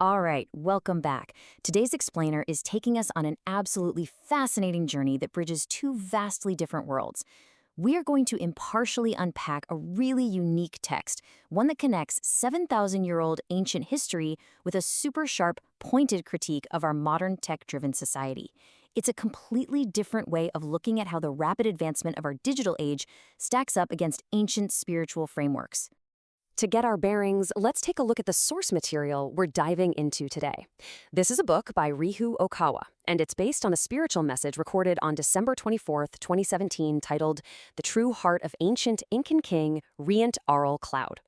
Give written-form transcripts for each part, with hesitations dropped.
All right, welcome back. Today's explainer is taking us on an absolutely fascinating journey that bridges two vastly different worlds. We are going to impartially unpack a really unique text, one that connects 7,000-year-old ancient history with a super sharp, pointed critique of our modern tech-driven society. It's a completely different way of looking at how the rapid advancement of our digital age stacks up against ancient spiritual frameworks. To get our bearings, let's take a look at the source material we're diving into today. This is a book by Ryuho Okawa, and it's based on a spiritual message recorded on December 24th, 2017, titled The True Heart of Ancient Incan King, Rient Cloud.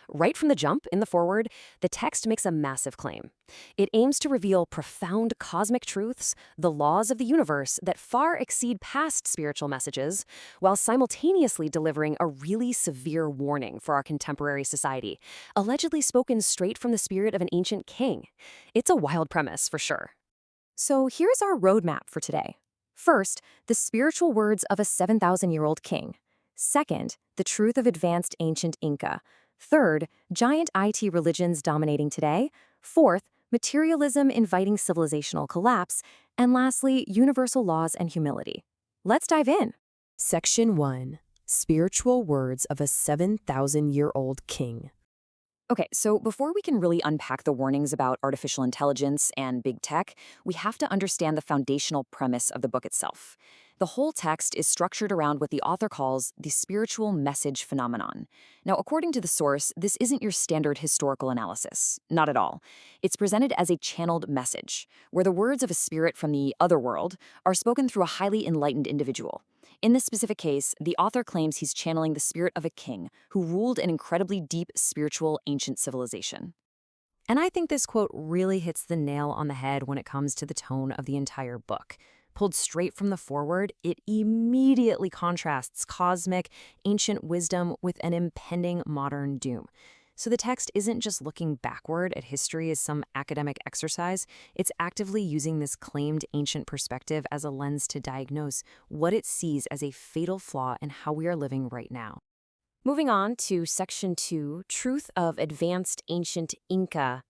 Right from the jump in the foreword, the text makes a massive claim. It aims to reveal profound cosmic truths, the laws of the universe that far exceed past spiritual messages, while simultaneously delivering a really severe warning for our contemporary society, allegedly spoken straight from the spirit of an ancient king. It's a wild premise, for sure. So here's our roadmap for today. First, the spiritual words of a 7,000-year-old king. Second, the truth of advanced ancient Inca. Third, giant IT religions dominating today. Fourth, materialism inviting civilizational collapse. And lastly, universal laws and humility. Let's dive in. Section 1. Spiritual Words of a 7,000-Year-Old King. Okay, so before we can really unpack the warnings about artificial intelligence and big tech, we have to understand the foundational premise of the book itself. The whole text is structured around what the author calls the spiritual message phenomenon. Now, according to the source, this isn't your standard historical analysis. Not at all. It's presented as a channeled message, where the words of a spirit from the other world are spoken through a highly enlightened individual. In this specific case, the author claims he's channeling the spirit of a king who ruled an incredibly deep spiritual ancient civilization. And I think this quote really hits the nail on the head when it comes to the tone of the entire book. Pulled straight from the foreword, it immediately contrasts cosmic, ancient wisdom with an impending modern doom. So the text isn't just looking backward at history as some academic exercise, it's actively using this claimed ancient perspective as a lens to diagnose what it sees as a fatal flaw in how we are living right now. Moving on to Section 2, Truth of Advanced Ancient Inca.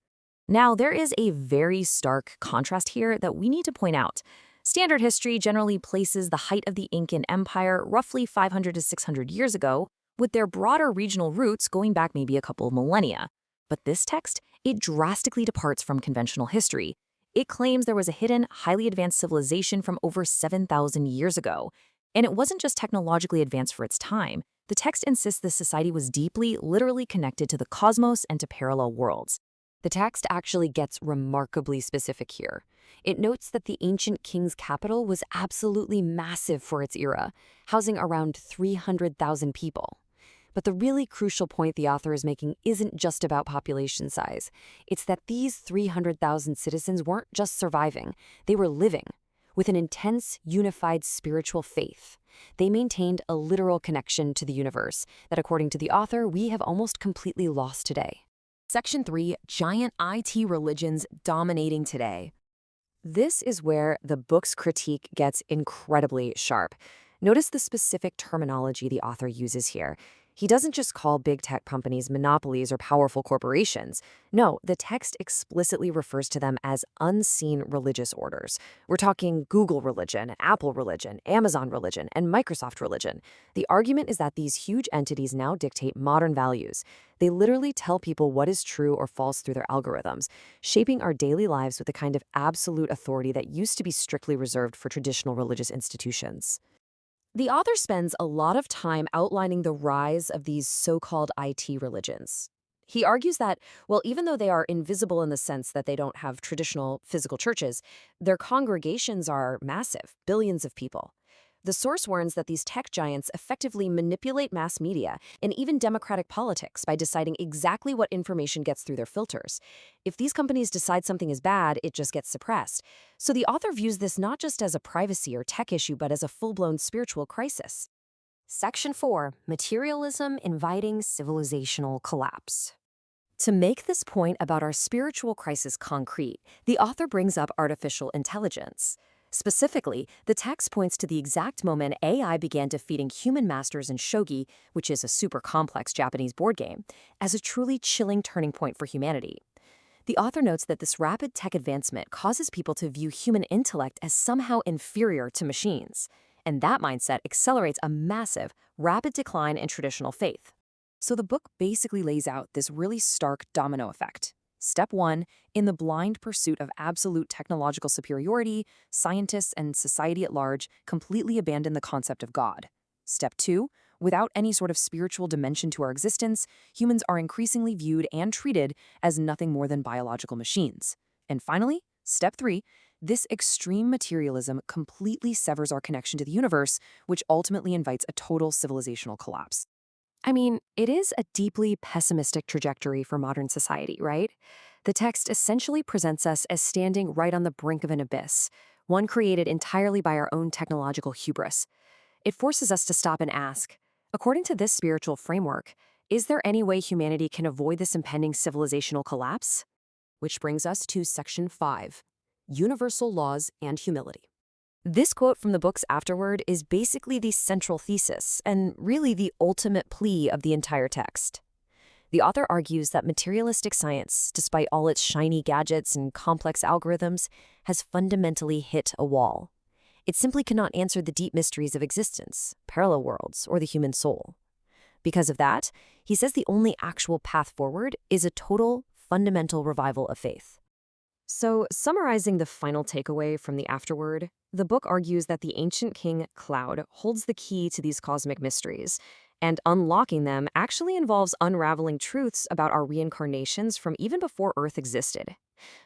Now, there is a very stark contrast here that we need to point out. Standard history generally places the height of the Incan Empire roughly 500 to 600 years ago, with their broader regional roots going back maybe a couple of millennia. But this text, it drastically departs from conventional history. It claims there was a hidden, highly advanced civilization from over 7,000 years ago. And it wasn't just technologically advanced for its time. The text insists the society was deeply, literally connected to the cosmos and to parallel worlds. The text actually gets remarkably specific here. It notes that the ancient king's capital was absolutely massive for its era, housing around 300,000 people. But the really crucial point the author is making isn't just about population size. It's that these 300,000 citizens weren't just surviving, they were living, with an intense, unified spiritual faith. They maintained a literal connection to the universe that, according to the author, we have almost completely lost today. Section 3, Giant IT Religions Dominating Today. This is where the book's critique gets incredibly sharp. Notice the specific terminology the author uses here. He doesn't just call big tech companies monopolies or powerful corporations. No, the text explicitly refers to them as unseen religious orders. We're talking Google religion, Apple religion, Amazon religion, and Microsoft religion. The argument is that these huge entities now dictate modern values. They literally tell people what is true or false through their algorithms, shaping our daily lives with the kind of absolute authority that used to be strictly reserved for traditional religious institutions. The author spends a lot of time outlining the rise of these so-called IT religions. He argues that, well, even though they are invisible in the sense that they don't have traditional physical churches, their congregations are massive, billions of people. The source warns that these tech giants effectively manipulate mass media and even democratic politics by deciding exactly what information gets through their filters. If these companies decide something is bad, it just gets suppressed. So the author views this not just as a privacy or tech issue, but as a full-blown spiritual crisis. Section 4, Materialism Inviting Civilizational Collapse. To make this point about our spiritual crisis concrete, the author brings up artificial intelligence. Specifically, the text points to the exact moment AI began defeating human masters in shogi, which is a super complex Japanese board game, as a truly chilling turning point for humanity. The author notes that this rapid tech advancement causes people to view human intellect as somehow inferior to machines, and that mindset accelerates a massive, rapid decline in traditional faith. So the book basically lays out this really stark domino effect. Step 1, in the blind pursuit of absolute technological superiority, scientists and society at large completely abandon the concept of God. Step 2, without any sort of spiritual dimension to our existence, humans are increasingly viewed and treated as nothing more than biological machines. And finally, step 3, this extreme materialism completely severs our connection to the universe, which ultimately invites a total civilizational collapse. I mean, it is a deeply pessimistic trajectory for modern society, right? The text essentially presents us as standing right on the brink of an abyss, one created entirely by our own technological hubris. It forces us to stop and ask, according to this spiritual framework, is there any way humanity can avoid this impending civilizational collapse? Which brings us to Section 5, Universal Laws and Humility. This quote from the book's afterword is basically the central thesis, and really the ultimate plea of the entire text. The author argues that materialistic science, despite all its shiny gadgets and complex algorithms, has fundamentally hit a wall. It simply cannot answer the deep mysteries of existence, parallel worlds, or the human soul. Because of that, he says the only actual path forward is a total, fundamental revival of faith. So, summarizing the final takeaway from the afterword, the book argues that the ancient King Croud holds the key to these cosmic mysteries, and unlocking them actually involves unraveling truths about our reincarnations from even before Earth existed.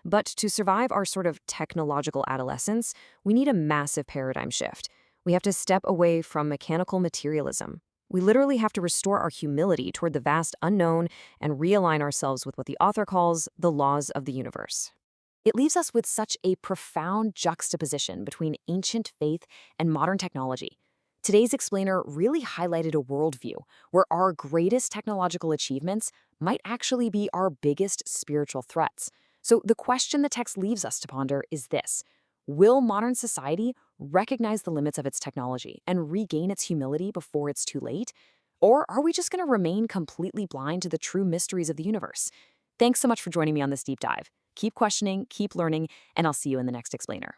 But to survive our sort of technological adolescence, we need a massive paradigm shift. We have to step away from mechanical materialism. We literally have to restore our humility toward the vast unknown and realign ourselves with what the author calls the laws of the universe. It leaves us with such a profound juxtaposition between ancient faith and modern technology. Today's explainer really highlighted a worldview where our greatest technological achievements might actually be our biggest spiritual threats. So the question the text leaves us to ponder is this: will modern society recognize the limits of its technology and regain its humility before it's too late? Or are we just going to remain completely blind to the true mysteries of the universe? Thanks so much for joining me on this deep dive. Keep questioning, keep learning, and I'll see you in the next explainer.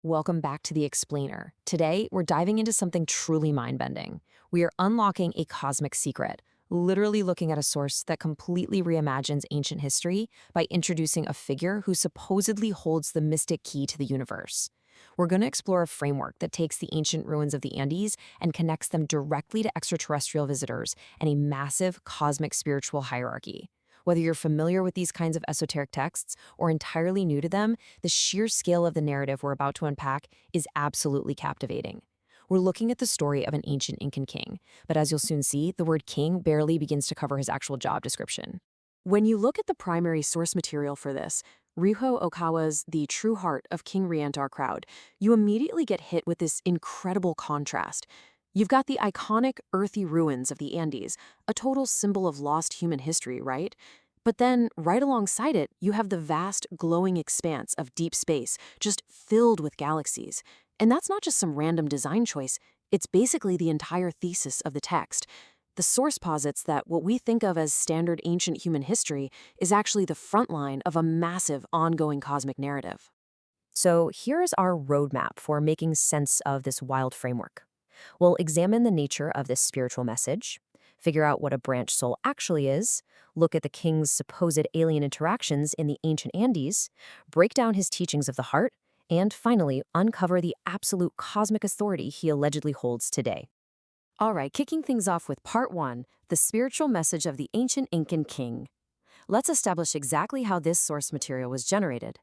Welcome back to The Explainer. Today, we're diving into something truly mind-bending. We are unlocking a cosmic secret, literally looking at a source that completely reimagines ancient history by introducing a figure who supposedly holds the mystic key to the universe. We're going to explore a framework that takes the ancient ruins of the Andes and connects them directly to extraterrestrial visitors and a massive cosmic spiritual hierarchy. Whether you're familiar with these kinds of esoteric texts or entirely new to them, the sheer scale of the narrative we're about to unpack is absolutely captivating. We're looking at the story of an ancient Incan king, but as you'll soon see, the word king barely begins to cover his actual job description. When you look at the primary source material for this, Ryuho Okawa's The True Heart of King Rient Croud, you immediately get hit with this incredible contrast. You've got the iconic earthy ruins of the Andes, a total symbol of lost human history, right? But then, right alongside it, you have the vast, glowing expanse of deep space, just filled with galaxies. And that's not just some random design choice, it's basically the entire thesis of the text. The source posits that what we think of as standard ancient human history is actually the front line of a massive, ongoing cosmic narrative. So here's our roadmap for making sense of this wild framework. We'll examine the nature of this spiritual message, figure out what a branch soul actually is, look at the king's supposed alien interactions in the ancient Andes, break down his teachings of the heart, and finally uncover the absolute cosmic authority he allegedly holds today. All right, kicking things off with Part 1, the spiritual message of the ancient Incan king. Let's establish exactly how this source material was generated.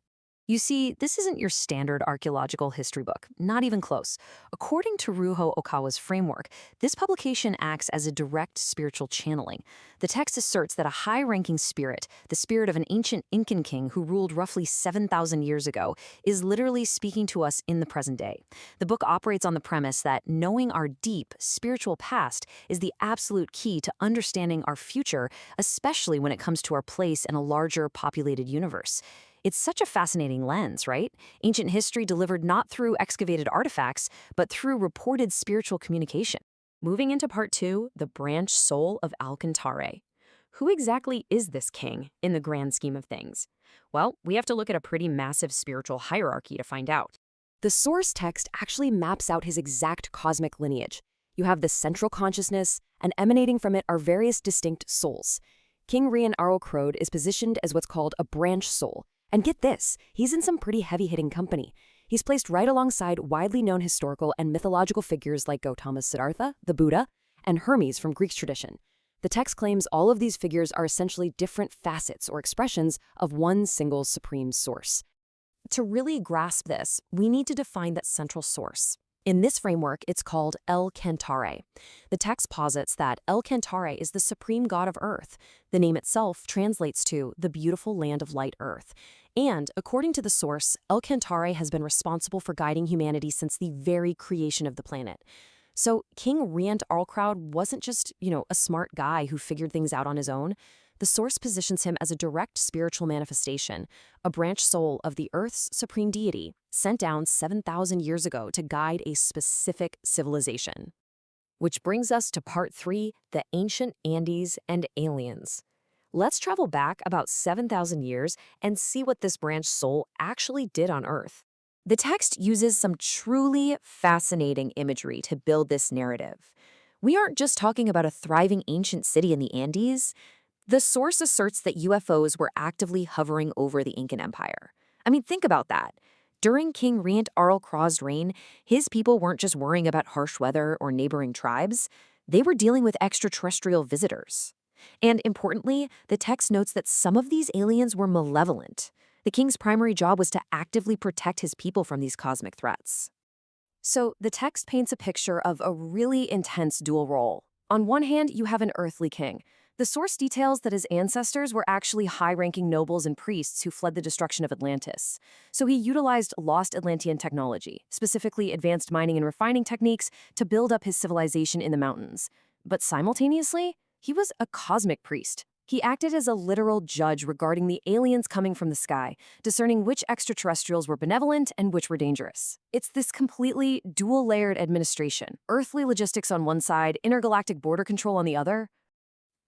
You see, this isn't your standard archaeological history book, not even close. According to Ryuho Okawa's framework, this publication acts as a direct spiritual channeling. The text asserts that a high-ranking spirit, the spirit of an ancient Incan king who ruled roughly 7,000 years ago, is literally speaking to us in the present day. The book operates on the premise that knowing our deep, spiritual past is the absolute key to understanding our future, especially when it comes to our place in a larger populated universe. It's such a fascinating lens, right? Ancient history delivered not through excavated artifacts, but through reported spiritual communication. Moving into Part 2, the branch soul of Cantare I. who exactly is this king in the grand scheme of things? Well, we have to look at a pretty massive spiritual hierarchy to find out. The source text actually maps out his exact cosmic lineage. You have the central consciousness, and emanating from it are various distinct souls. King Rient is positioned as what's called a branch soul. And get this, he's in some pretty heavy-hitting company. He's placed right alongside widely known historical and mythological figures like Gautama Siddhartha, the Buddha, and Hermes from Greek tradition. The text claims all of these figures are essentially different facets or expressions of one single supreme source. To really grasp this, we need to define that central source. In this framework, it's called El Cantare. The text posits that El Cantare is the supreme god of earth. The name itself translates to the beautiful land of light earth. And, according to the source, El Cantare has been responsible for guiding humanity since the very creation of the planet. So King Rient wasn't just, a smart guy who figured things out on his own. The source positions him as a direct spiritual manifestation, a branch soul of the Earth's supreme deity, sent down 7,000 years ago to guide a specific civilization. Which brings us to part 3, the ancient Andes and aliens. Let's travel back about 7,000 years and see what this branch soul actually did on Earth. The text uses some truly fascinating imagery to build this narrative. We aren't just talking about a thriving ancient city in the Andes. The source asserts that UFOs were actively hovering over the Incan Empire. I mean, think about that. During King Rient Crowd's reign, his people weren't just worrying about harsh weather or neighboring tribes. They were dealing with extraterrestrial visitors. And importantly, the text notes that some of these aliens were malevolent. The king's primary job was to actively protect his people from these cosmic threats. So the text paints a picture of a really intense dual role. On one hand, you have an earthly king. The source details that his ancestors were actually high-ranking nobles and priests who fled the destruction of Atlantis. So he utilized lost Atlantean technology, specifically advanced mining and refining techniques, to build up his civilization in the mountains. But simultaneously, he was a cosmic priest. He acted as a literal judge regarding the aliens coming from the sky, discerning which extraterrestrials were benevolent and which were dangerous. It's this completely dual-layered administration, earthly logistics on one side, intergalactic border control on the other.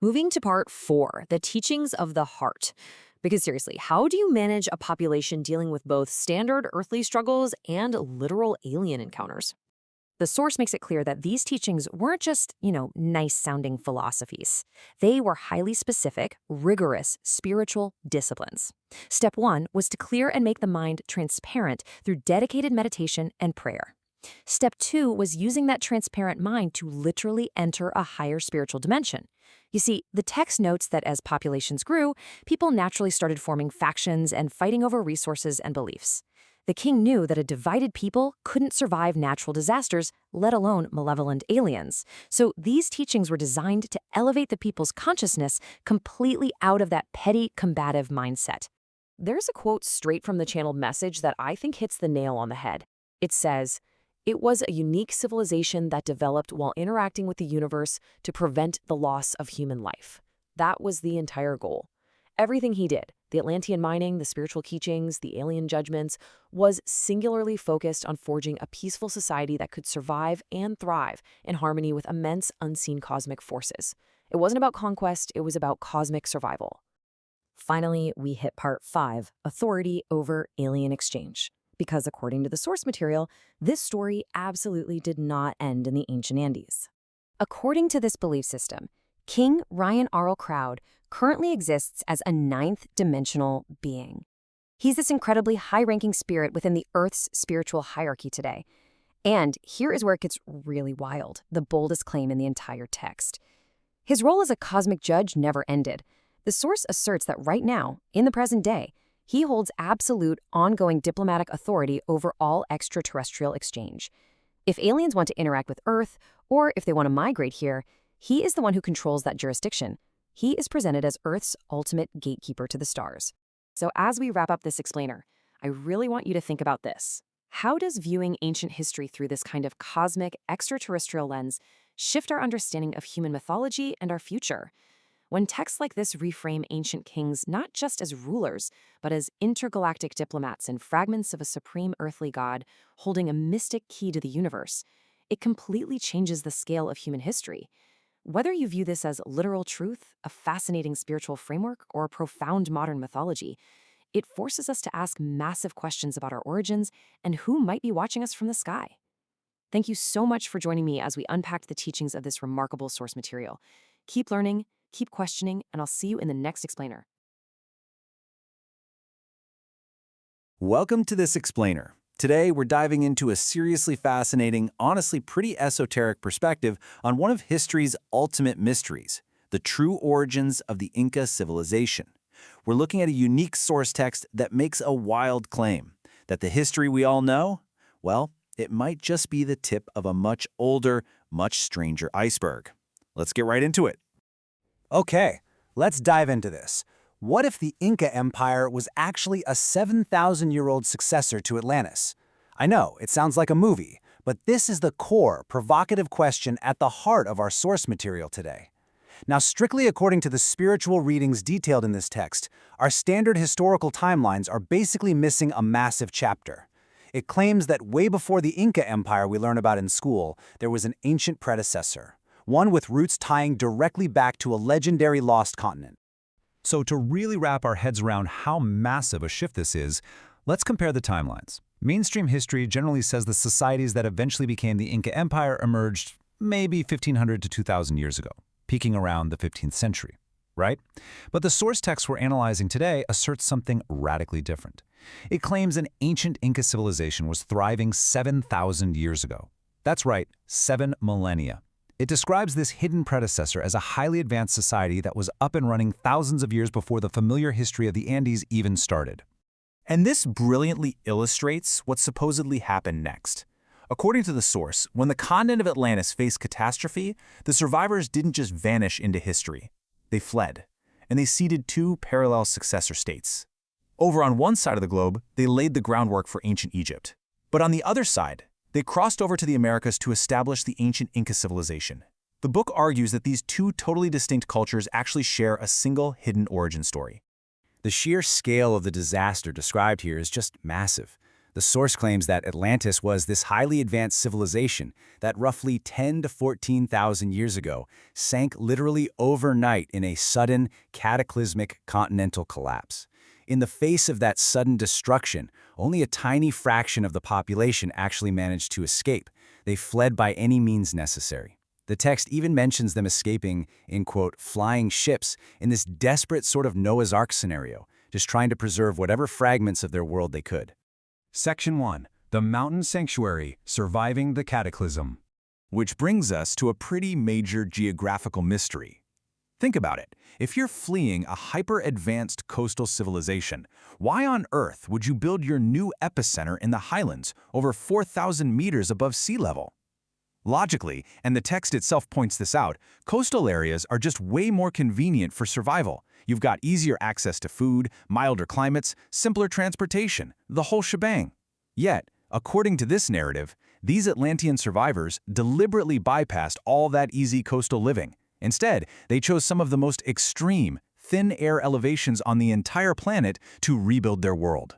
Moving to part 4, the teachings of the heart. Because seriously, how do you manage a population dealing with both standard earthly struggles and literal alien encounters? The source makes it clear that these teachings weren't just, nice-sounding philosophies. They were highly specific, rigorous spiritual disciplines. Step 1 was to clear and make the mind transparent through dedicated meditation and prayer. Step 2 was using that transparent mind to literally enter a higher spiritual dimension. You see, the text notes that as populations grew, people naturally started forming factions and fighting over resources and beliefs. The king knew that a divided people couldn't survive natural disasters, let alone malevolent aliens. So these teachings were designed to elevate the people's consciousness completely out of that petty, combative mindset. There's a quote straight from the channeled message that I think hits the nail on the head. It says, "It was a unique civilization that developed while interacting with the universe to prevent the loss of human life." That was the entire goal. Everything he did, the Atlantean mining, the spiritual teachings, the alien judgments, was singularly focused on forging a peaceful society that could survive and thrive in harmony with immense unseen cosmic forces. It wasn't about conquest, it was about cosmic survival. Finally, we hit part 5, authority over alien exchange. Because according to the source material, this story absolutely did not end in the ancient Andes. According to this belief system, King Rient Crowd currently exists as a 9th-dimensional being. He's this incredibly high-ranking spirit within the Earth's spiritual hierarchy today. And here is where it gets really wild, the boldest claim in the entire text. His role as a cosmic judge never ended. The source asserts that right now, in the present day, he holds absolute, ongoing diplomatic authority over all extraterrestrial exchange. If aliens want to interact with Earth, or if they want to migrate here, he is the one who controls that jurisdiction. He is presented as Earth's ultimate gatekeeper to the stars. So as we wrap up this explainer, I really want you to think about this. How does viewing ancient history through this kind of cosmic, extraterrestrial lens shift our understanding of human mythology and our future? When texts like this reframe ancient kings not just as rulers, but as intergalactic diplomats and fragments of a supreme earthly god holding a mystic key to the universe, it completely changes the scale of human history. Whether you view this as literal truth, a fascinating spiritual framework, or a profound modern mythology, it forces us to ask massive questions about our origins and who might be watching us from the sky. Thank you so much for joining me as we unpacked the teachings of this remarkable source material. Keep learning, keep questioning, and I'll see you in the next explainer. Welcome to this explainer. Today, we're diving into a seriously fascinating, honestly pretty esoteric perspective on one of history's ultimate mysteries, the true origins of the Inca civilization. We're looking at a unique source text that makes a wild claim that the history we all know, well, it might just be the tip of a much older, much stranger iceberg. Let's get right into it. Okay, let's dive into this. What if the Inca Empire was actually a 7,000-year-old successor to Atlantis? I know, it sounds like a movie, but this is the core, provocative question at the heart of our source material today. Now, strictly according to the spiritual readings detailed in this text, our standard historical timelines are basically missing a massive chapter. It claims that way before the Inca Empire we learn about in school, there was an ancient predecessor, one with roots tying directly back to a legendary lost continent. So to really wrap our heads around how massive a shift this is, let's compare the timelines. Mainstream history generally says the societies that eventually became the Inca Empire emerged maybe 1,500 to 2,000 years ago, peaking around the 15th century, right? But the source text we're analyzing today asserts something radically different. It claims an ancient Inca civilization was thriving 7,000 years ago. That's right, 7 millennia. It describes this hidden predecessor as a highly advanced society that was up and running thousands of years before the familiar history of the Andes even started. And this brilliantly illustrates what supposedly happened next. According to the source, when the continent of Atlantis faced catastrophe, the survivors didn't just vanish into history. They fled, and they seeded two parallel successor states. Over on one side of the globe, they laid the groundwork for ancient Egypt. But on the other side, they crossed over to the Americas to establish the ancient Inca civilization. The book argues that these two totally distinct cultures actually share a single hidden origin story. The sheer scale of the disaster described here is just massive. The source claims that Atlantis was this highly advanced civilization that roughly 10 to 14,000 years ago sank literally overnight in a sudden, cataclysmic continental collapse. In the face of that sudden destruction, only a tiny fraction of the population actually managed to escape. They fled by any means necessary. The text even mentions them escaping in, quote, flying ships in this desperate sort of Noah's Ark scenario, just trying to preserve whatever fragments of their world they could. Section 1. The Mountain Sanctuary, Surviving the Cataclysm. Which brings us to a pretty major geographical mystery. Think about it. If you're fleeing a hyper-advanced coastal civilization, why on earth would you build your new epicenter in the highlands over 4,000 meters above sea level? Logically, and the text itself points this out, coastal areas are just way more convenient for survival. You've got easier access to food, milder climates, simpler transportation, the whole shebang. Yet, according to this narrative, these Atlantean survivors deliberately bypassed all that easy coastal living. Instead, they chose some of the most extreme, thin air elevations on the entire planet to rebuild their world.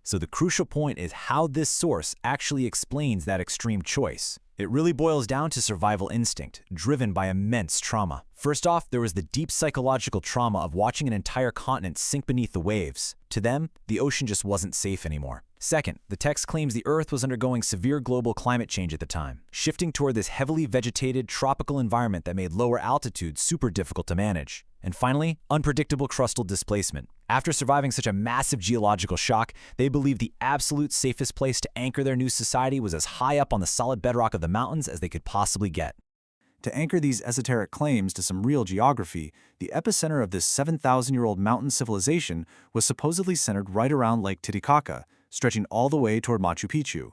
So the crucial point is how this source actually explains that extreme choice. It really boils down to survival instinct, driven by immense trauma. First off, there was the deep psychological trauma of watching an entire continent sink beneath the waves. To them, the ocean just wasn't safe anymore. Second, the text claims the Earth was undergoing severe global climate change at the time, shifting toward this heavily vegetated, tropical environment that made lower altitudes super difficult to manage. And finally, unpredictable crustal displacement. After surviving such a massive geological shock, they believed the absolute safest place to anchor their new society was as high up on the solid bedrock of the mountains as they could possibly get. To anchor these esoteric claims to some real geography, the epicenter of this 7,000-year-old mountain civilization was supposedly centered right around Lake Titicaca, stretching all the way toward Machu Picchu.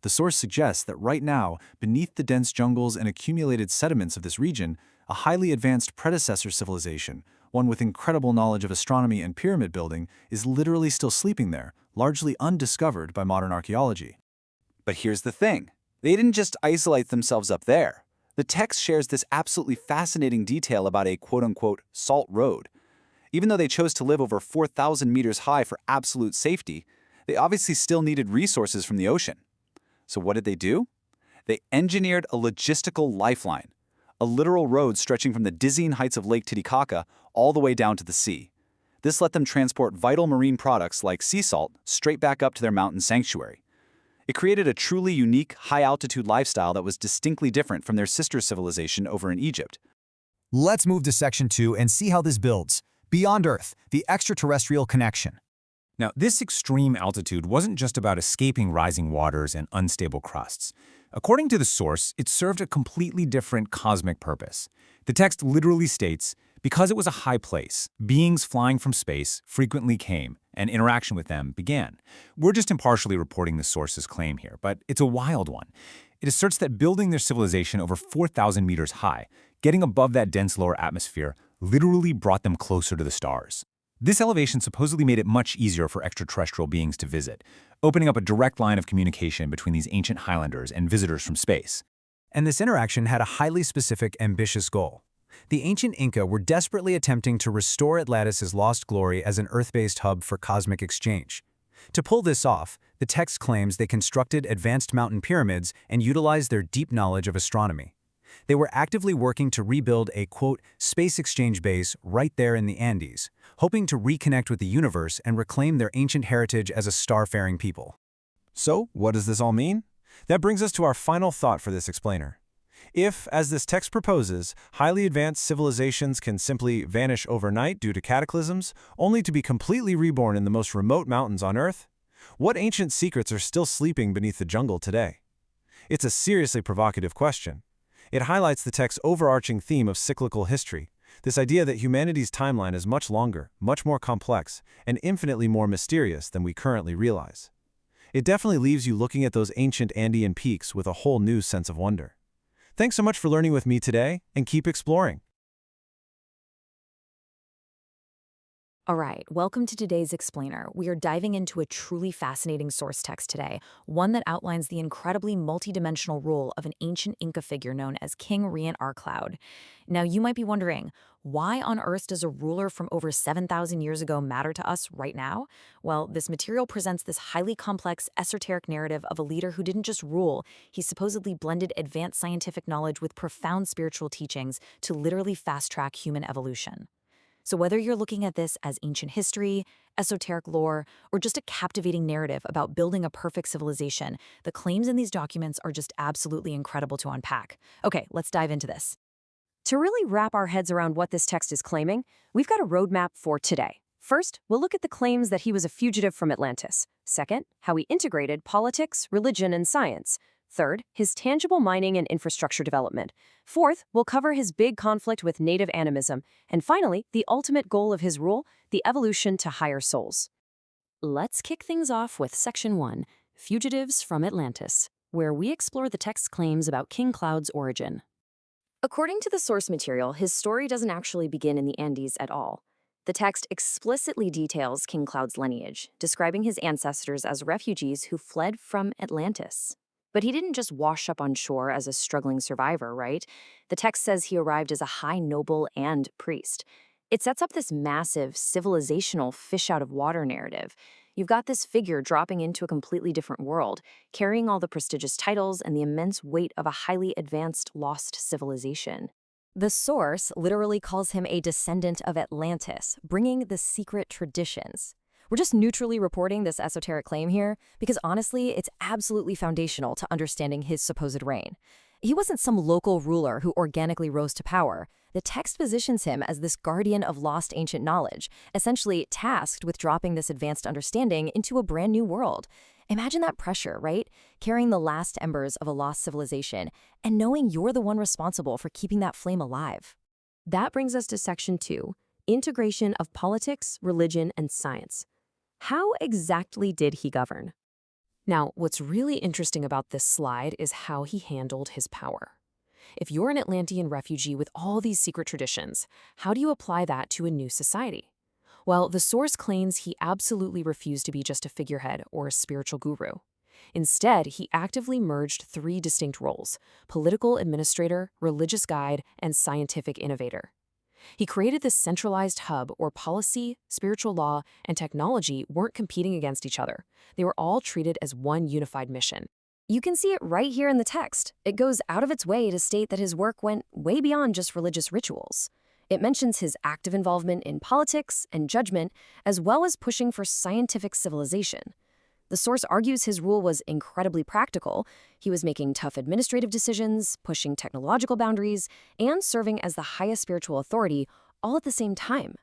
The source suggests that right now, beneath the dense jungles and accumulated sediments of this region, a highly advanced predecessor civilization, one with incredible knowledge of astronomy and pyramid building, is literally still sleeping there, largely undiscovered by modern archaeology. But here's the thing. They didn't just isolate themselves up there. The text shares this absolutely fascinating detail about a quote-unquote salt road. Even though they chose to live over 4,000 meters high for absolute safety, they obviously still needed resources from the ocean. So what did they do? They engineered a logistical lifeline, a literal road stretching from the dizzying heights of Lake Titicaca all the way down to the sea. This let them transport vital marine products like sea salt straight back up to their mountain sanctuary. It created a truly unique, high-altitude lifestyle that was distinctly different from their sister civilization over in Egypt. Let's move to Section 2 and see how this builds. Beyond Earth, the extraterrestrial connection. Now, this extreme altitude wasn't just about escaping rising waters and unstable crusts. According to the source, it served a completely different cosmic purpose. The text literally states, because it was a high place, beings flying from space frequently came, and interaction with them began. We're just impartially reporting the source's claim here, but it's a wild one. It asserts that building their civilization over 4,000 meters high, getting above that dense lower atmosphere, literally brought them closer to the stars. This elevation supposedly made it much easier for extraterrestrial beings to visit, opening up a direct line of communication between these ancient highlanders and visitors from space. And this interaction had a highly specific, ambitious goal. The ancient Inca were desperately attempting to restore Atlantis' lost glory as an Earth-based hub for cosmic exchange. To pull this off, the text claims they constructed advanced mountain pyramids and utilized their deep knowledge of astronomy. They were actively working to rebuild a, quote, space exchange base right there in the Andes, hoping to reconnect with the universe and reclaim their ancient heritage as a star-faring people. So, what does this all mean? That brings us to our final thought for this explainer. If, as this text proposes, highly advanced civilizations can simply vanish overnight due to cataclysms, only to be completely reborn in the most remote mountains on Earth, what ancient secrets are still sleeping beneath the jungle today? It's a seriously provocative question. It highlights the text's overarching theme of cyclical history, this idea that humanity's timeline is much longer, much more complex, and infinitely more mysterious than we currently realize. It definitely leaves you looking at those ancient Andean peaks with a whole new sense of wonder. Thanks so much for learning with me today, and keep exploring. All right, welcome to today's explainer. We are diving into a truly fascinating source text today, one that outlines the incredibly multidimensional role of an ancient Inca figure known as King Rient Croud. Now, you might be wondering, why on earth does a ruler from over 7,000 years ago matter to us right now? Well, this material presents this highly complex, esoteric narrative of a leader who didn't just rule, he supposedly blended advanced scientific knowledge with profound spiritual teachings to literally fast-track human evolution. So whether you're looking at this as ancient history, esoteric lore, or just a captivating narrative about building a perfect civilization, the claims in these documents are just absolutely incredible to unpack. Okay, let's dive into this. To really wrap our heads around what this text is claiming, we've got a roadmap for today. First, we'll look at the claims that he was a fugitive from Atlantis. Second, how he integrated politics, religion, and science. Third, his tangible mining and infrastructure development. Fourth, we'll cover his big conflict with native animism. And finally, the ultimate goal of his rule, the evolution to higher souls. Let's kick things off with Section 1, Fugitives from Atlantis, where we explore the text's claims about King Croud's origin. According to the source material, his story doesn't actually begin in the Andes at all. The text explicitly details King Croud's lineage, describing his ancestors as refugees who fled from Atlantis. But he didn't just wash up on shore as a struggling survivor, right? The text says he arrived as a high noble and priest. It sets up this massive, civilizational fish-out-of-water narrative. You've got this figure dropping into a completely different world, carrying all the prestigious titles and the immense weight of a highly advanced, lost civilization. The source literally calls him a descendant of Atlantis, bringing the secret traditions. We're just neutrally reporting this esoteric claim here because honestly, it's absolutely foundational to understanding his supposed reign. He wasn't some local ruler who organically rose to power. The text positions him as this guardian of lost ancient knowledge, essentially tasked with dropping this advanced understanding into a brand new world. Imagine that pressure, right? Carrying the last embers of a lost civilization and knowing you're the one responsible for keeping that flame alive. That brings us to Section 2, Integration of Politics, Religion, and Science. How exactly did he govern? Now, what's really interesting about this slide is how he handled his power. If you're an Atlantean refugee with all these secret traditions, how do you apply that to a new society? Well, the source claims he absolutely refused to be just a figurehead or a spiritual guru. Instead, he actively merged three distinct roles: political administrator, religious guide, and scientific innovator. He created this centralized hub where policy, spiritual law, and technology weren't competing against each other. They were all treated as one unified mission. You can see it right here in the text. It goes out of its way to state that his work went way beyond just religious rituals. It mentions his active involvement in politics and judgment, as well as pushing for scientific civilization. The source argues his rule was incredibly practical. He was making tough administrative decisions, pushing technological boundaries, and serving as the highest spiritual authority, all at the same time.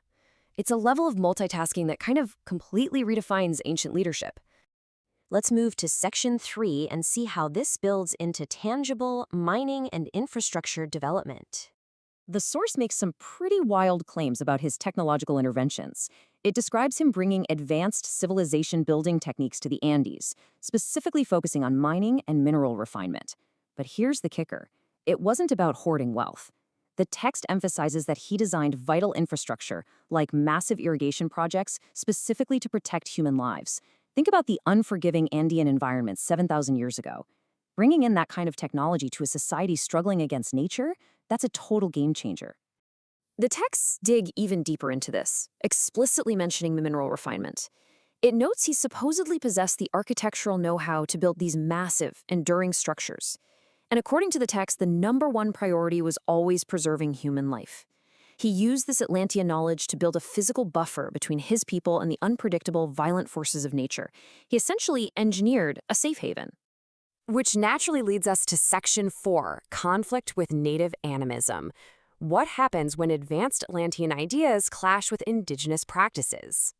It's a level of multitasking that kind of completely redefines ancient leadership. Let's move to Section 3 and see how this builds into tangible mining and infrastructure development. The source makes some pretty wild claims about his technological interventions. It describes him bringing advanced civilization building techniques to the Andes, specifically focusing on mining and mineral refinement. But here's the kicker. It wasn't about hoarding wealth. The text emphasizes that he designed vital infrastructure, like massive irrigation projects, specifically to protect human lives. Think about the unforgiving Andean environment 7,000 years ago. Bringing in that kind of technology to a society struggling against nature, that's a total game changer. The texts dig even deeper into this, explicitly mentioning the mineral refinement. It notes he supposedly possessed the architectural know-how to build these massive, enduring structures. And according to the text, the #1 priority was always preserving human life. He used this Atlantean knowledge to build a physical buffer between his people and the unpredictable, violent forces of nature. He essentially engineered a safe haven. Which naturally leads us to Section 4, conflict with native animism. What happens when advanced Atlantean ideas clash with indigenous practices?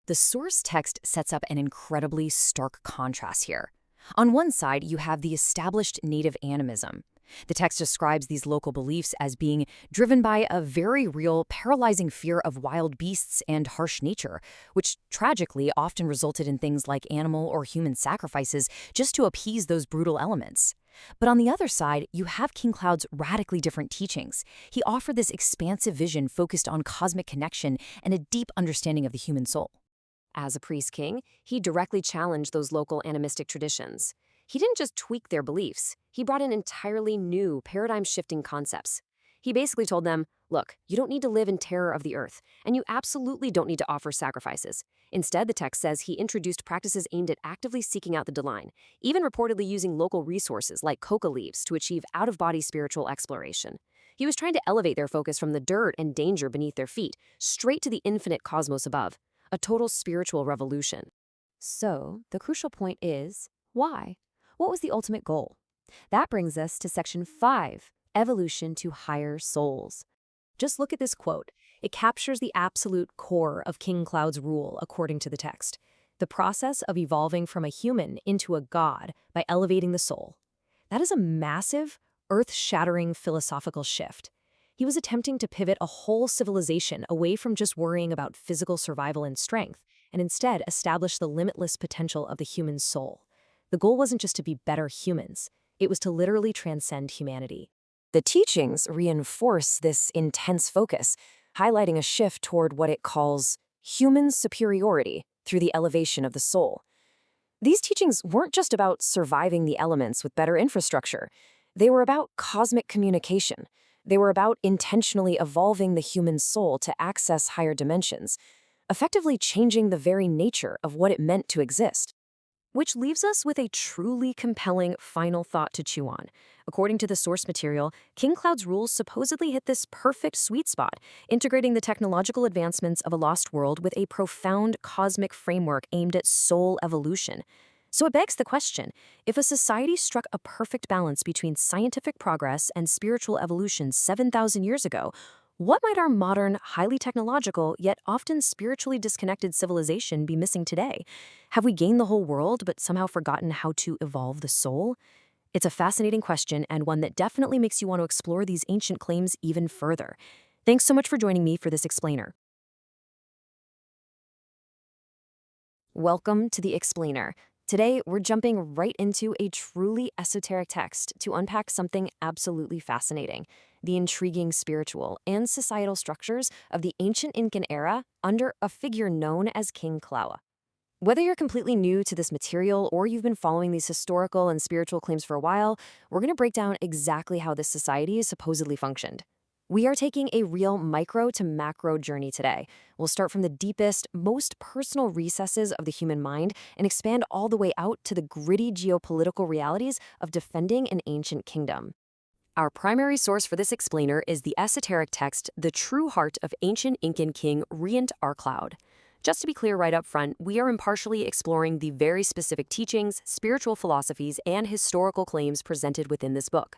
The source text sets up an incredibly stark contrast here. On one side, you have the established native animism. The text describes these local beliefs as being driven by a very real, paralyzing fear of wild beasts and harsh nature, which tragically often resulted in things like animal or human sacrifices just to appease those brutal elements. But on the other side, you have King Croud's radically different teachings. He offered this expansive vision focused on cosmic connection and a deep understanding of the human soul. As a priest king, he directly challenged those local animistic traditions. He didn't just tweak their beliefs, he brought in entirely new, paradigm-shifting concepts. He basically told them, look, you don't need to live in terror of the earth, and you absolutely don't need to offer sacrifices. Instead, the text says he introduced practices aimed at actively seeking out the divine, even reportedly using local resources like coca leaves to achieve out-of-body spiritual exploration. He was trying to elevate their focus from the dirt and danger beneath their feet, straight to the infinite cosmos above. A total spiritual revolution. So, the crucial point is, why? What was the ultimate goal? That brings us to Section 5, evolution to higher souls. Just look at this quote. It captures the absolute core of King Croud's rule, according to the text. The process of evolving from a human into a god by elevating the soul. That is a massive, earth-shattering philosophical shift. He was attempting to pivot a whole civilization away from just worrying about physical survival and strength, and instead establish the limitless potential of the human soul. The goal wasn't just to be better humans, it was to literally transcend humanity. The teachings reinforce this intense focus, highlighting a shift toward what it calls human superiority through the elevation of the soul. These teachings weren't just about surviving the elements with better infrastructure. They were about cosmic communication. They were about intentionally evolving the human soul to access higher dimensions, effectively changing the very nature of what it meant to exist. Which leaves us with a truly compelling final thought to chew on. According to the source material, King Croud's rules supposedly hit this perfect sweet spot, integrating the technological advancements of a lost world with a profound cosmic framework aimed at soul evolution. So it begs the question, if a society struck a perfect balance between scientific progress and spiritual evolution 7,000 years ago, what might our modern, highly technological, yet often spiritually disconnected civilization be missing today? Have we gained the whole world but somehow forgotten how to evolve the soul? It's a fascinating question and one that definitely makes you want to explore these ancient claims even further. Thanks so much for joining me for this explainer. Welcome to the Explainer. Today, we're jumping right into a truly esoteric text to unpack something absolutely fascinating, the intriguing spiritual and societal structures of the ancient Incan era under a figure known as King Croud. Whether you're completely new to this material or you've been following these historical and spiritual claims for a while, we're going to break down exactly how this society supposedly functioned. We are taking a real micro to macro journey today. We'll start from the deepest, most personal recesses of the human mind and expand all the way out to the gritty geopolitical realities of defending an ancient kingdom. Our primary source for this explainer is the esoteric text, The True Heart of Ancient Incan King Rient Cloud. Just to be clear right up front, we are impartially exploring the very specific teachings, spiritual philosophies, and historical claims presented within this book.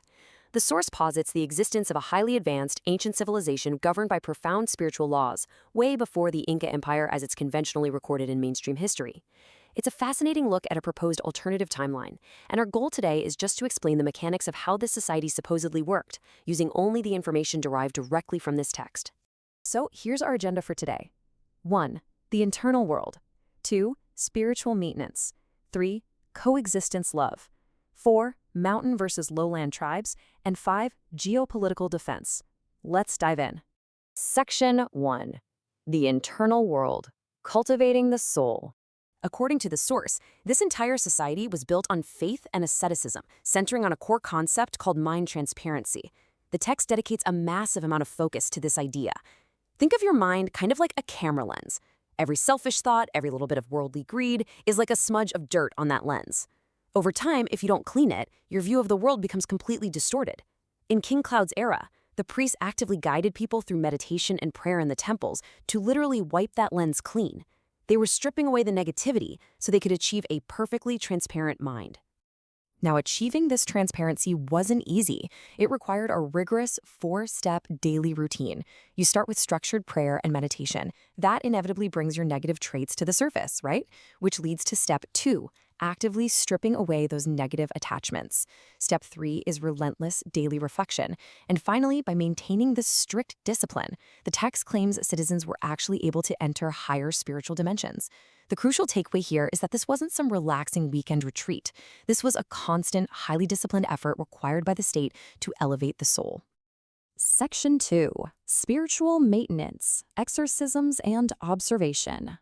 The source posits the existence of a highly advanced, ancient civilization governed by profound spiritual laws, way before the Inca Empire as it's conventionally recorded in mainstream history. It's a fascinating look at a proposed alternative timeline, and our goal today is just to explain the mechanics of how this society supposedly worked, using only the information derived directly from this text. So here's our agenda for today. 1. The internal world. 2. Spiritual maintenance. 3. Coexistence love. 4. Mountain versus lowland tribes. And 5. Geopolitical defense. Let's dive in. Section 1. The internal world. Cultivating the soul. According to the source, this entire society was built on faith and asceticism, centering on a core concept called mind transparency. The text dedicates a massive amount of focus to this idea. Think of your mind kind of like a camera lens. Every selfish thought, every little bit of worldly greed is like a smudge of dirt on that lens. Over time, if you don't clean it, your view of the world becomes completely distorted. In King Croud's era, the priests actively guided people through meditation and prayer in the temples to literally wipe that lens clean. They were stripping away the negativity so they could achieve a perfectly transparent mind. Now, achieving this transparency wasn't easy. It required a rigorous 4-step daily routine. You start with structured prayer and meditation. That inevitably brings your negative traits to the surface, right? Which leads to step 2, actively stripping away those negative attachments. Step 3 is relentless daily reflection. And finally, by maintaining this strict discipline, the text claims citizens were actually able to enter higher spiritual dimensions. The crucial takeaway here is that this wasn't some relaxing weekend retreat. This was a constant, highly disciplined effort required by the state to elevate the soul. Section 2. Spiritual Maintenance, Exorcisms, and Observation.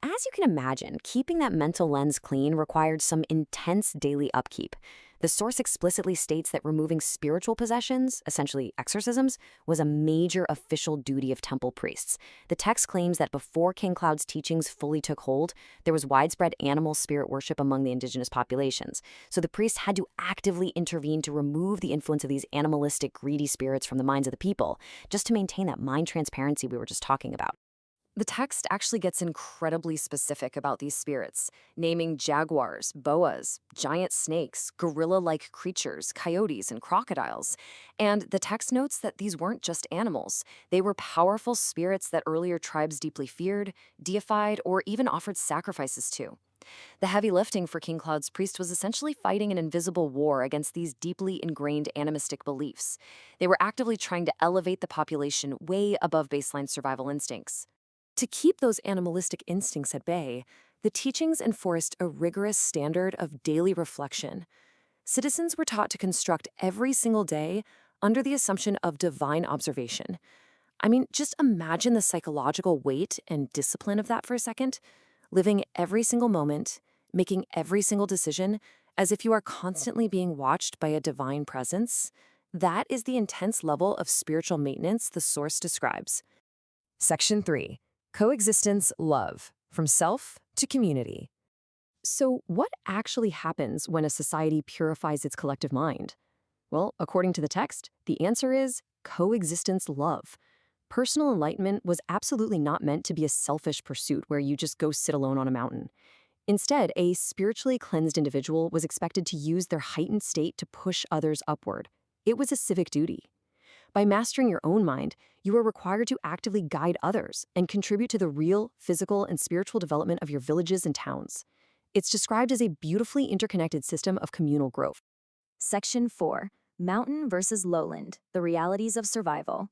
As you can imagine, keeping that mental lens clean required some intense daily upkeep. The source explicitly states that removing spiritual possessions, essentially exorcisms, was a major official duty of temple priests. The text claims that before King Croud's teachings fully took hold, there was widespread animal spirit worship among the indigenous populations. So the priests had to actively intervene to remove the influence of these animalistic, greedy spirits from the minds of the people, just to maintain that mind transparency we were just talking about. The text actually gets incredibly specific about these spirits, naming jaguars, boas, giant snakes, gorilla-like creatures, coyotes, and crocodiles. And the text notes that these weren't just animals. They were powerful spirits that earlier tribes deeply feared, deified, or even offered sacrifices to. The heavy lifting for King Croud's priest was essentially fighting an invisible war against these deeply ingrained animistic beliefs. They were actively trying to elevate the population way above baseline survival instincts. To keep those animalistic instincts at bay, the teachings enforced a rigorous standard of daily reflection. Citizens were taught to construct every single day under the assumption of divine observation. I mean, just imagine the psychological weight and discipline of that for a second. Living every single moment, making every single decision as if you are constantly being watched by a divine presence. That is the intense level of spiritual maintenance the source describes. Section 3. Coexistence love, from self to community. So what actually happens when a society purifies its collective mind? Well, according to the text, the answer is coexistence love. Personal enlightenment was absolutely not meant to be a selfish pursuit where you just go sit alone on a mountain. Instead, a spiritually cleansed individual was expected to use their heightened state to push others upward. It was a civic duty. By mastering your own mind, you are required to actively guide others and contribute to the real, physical, and spiritual development of your villages and towns. It's described as a beautifully interconnected system of communal growth. Section 4. Mountain versus Lowland, the Realities of Survival.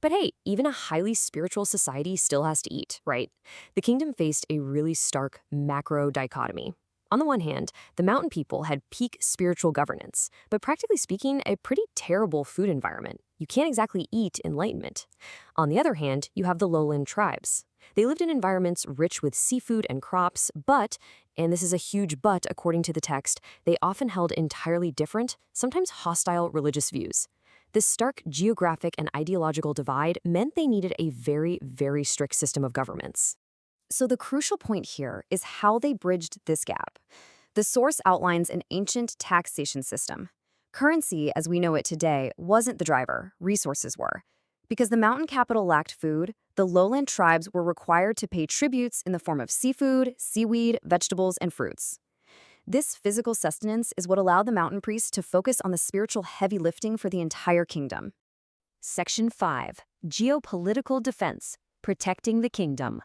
But hey, even a highly spiritual society still has to eat, right? The kingdom faced a really stark macro dichotomy. On the one hand, the mountain people had peak spiritual governance, but practically speaking, a pretty terrible food environment. You can't exactly eat enlightenment. On the other hand, you have the lowland tribes. They lived in environments rich with seafood and crops, but, and this is a huge but according to the text, they often held entirely different, sometimes hostile religious views. This stark geographic and ideological divide meant they needed a very, very strict system of governments. So the crucial point here is how they bridged this gap. The source outlines an ancient taxation system. Currency, as we know it today, wasn't the driver, resources were. Because the mountain capital lacked food, the lowland tribes were required to pay tributes in the form of seafood, seaweed, vegetables, and fruits. This physical sustenance is what allowed the mountain priests to focus on the spiritual heavy lifting for the entire kingdom. Section 5. Geopolitical Defense. Protecting the Kingdom.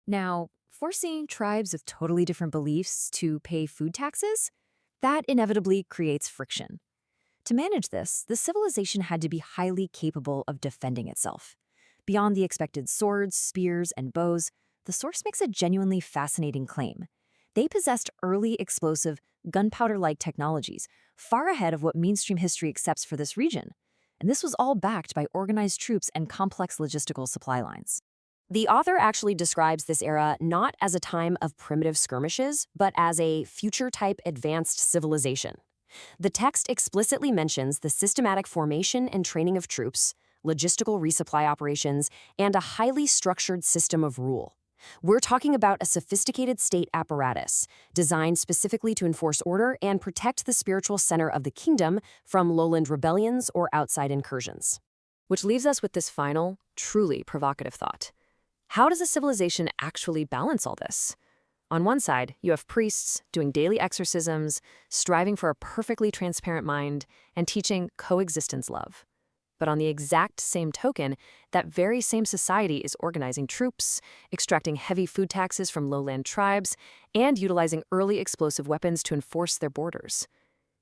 Now, forcing tribes with totally different beliefs to pay food taxes? That inevitably creates friction. To manage this, the civilization had to be highly capable of defending itself. Beyond the expected swords, spears, and bows, the source makes a genuinely fascinating claim. They possessed early explosive, gunpowder-like technologies, far ahead of what mainstream history accepts for this region. And this was all backed by organized troops and complex logistical supply lines. The author actually describes this era not as a time of primitive skirmishes, but as a future-type advanced civilization. The text explicitly mentions the systematic formation and training of troops, logistical resupply operations, and a highly structured system of rule. We're talking about a sophisticated state apparatus designed specifically to enforce order and protect the spiritual center of the kingdom from lowland rebellions or outside incursions. Which leaves us with this final, truly provocative thought. How does a civilization actually balance all this? On one side, you have priests doing daily exorcisms, striving for a perfectly transparent mind, and teaching coexistence love. But on the exact same token, that very same society is organizing troops, extracting heavy food taxes from lowland tribes, and utilizing early explosive weapons to enforce their borders.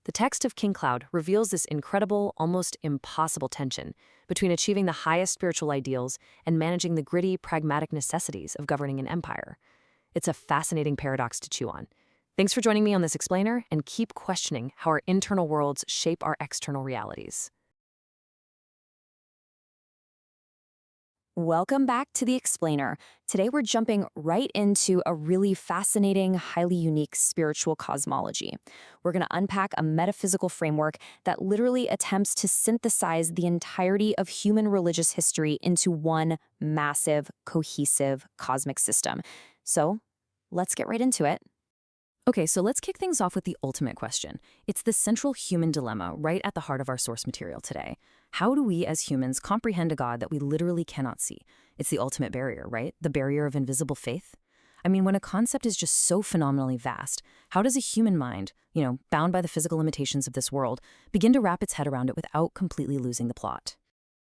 The text of King Croud reveals this incredible, almost impossible tension between achieving the highest spiritual ideals and managing the gritty, pragmatic necessities of governing an empire. It's a fascinating paradox to chew on. Thanks for joining me on this explainer, and keep questioning how our internal worlds shape our external realities. Welcome back to The Explainer. Today we're jumping right into a really fascinating, highly unique spiritual cosmology. We're going to unpack a metaphysical framework that literally attempts to synthesize the entirety of human religious history into one massive, cohesive cosmic system. So, let's get right into it. Okay, so let's kick things off with the ultimate question. It's the central human dilemma right at the heart of our source material today. How do we as humans comprehend a God that we literally cannot see? It's the ultimate barrier, right? The barrier of invisible faith. I mean, when a concept is just so phenomenally vast, how does a human mind, bound by the physical limitations of this world, begin to wrap its head around it without completely losing the plot?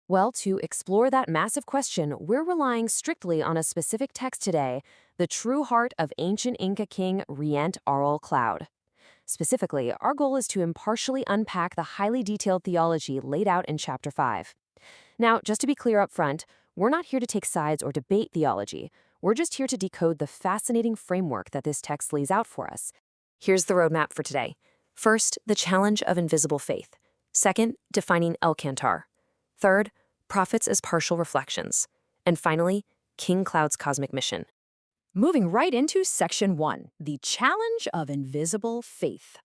Well, to explore that massive question, we're relying strictly on a specific text today, the true heart of ancient Inca king Rient Croud. Specifically, our goal is to impartially unpack the highly detailed theology laid out in Chapter 5. Now, just to be clear up front, we're not here to take sides or debate theology. We're just here to decode the fascinating framework that this text lays out for us. Here's the roadmap for today. First, the challenge of invisible faith. Second, defining El Cantar. Third, prophets as partial reflections. And finally, King Croud's cosmic mission. Moving right into Section 1, the challenge of invisible faith.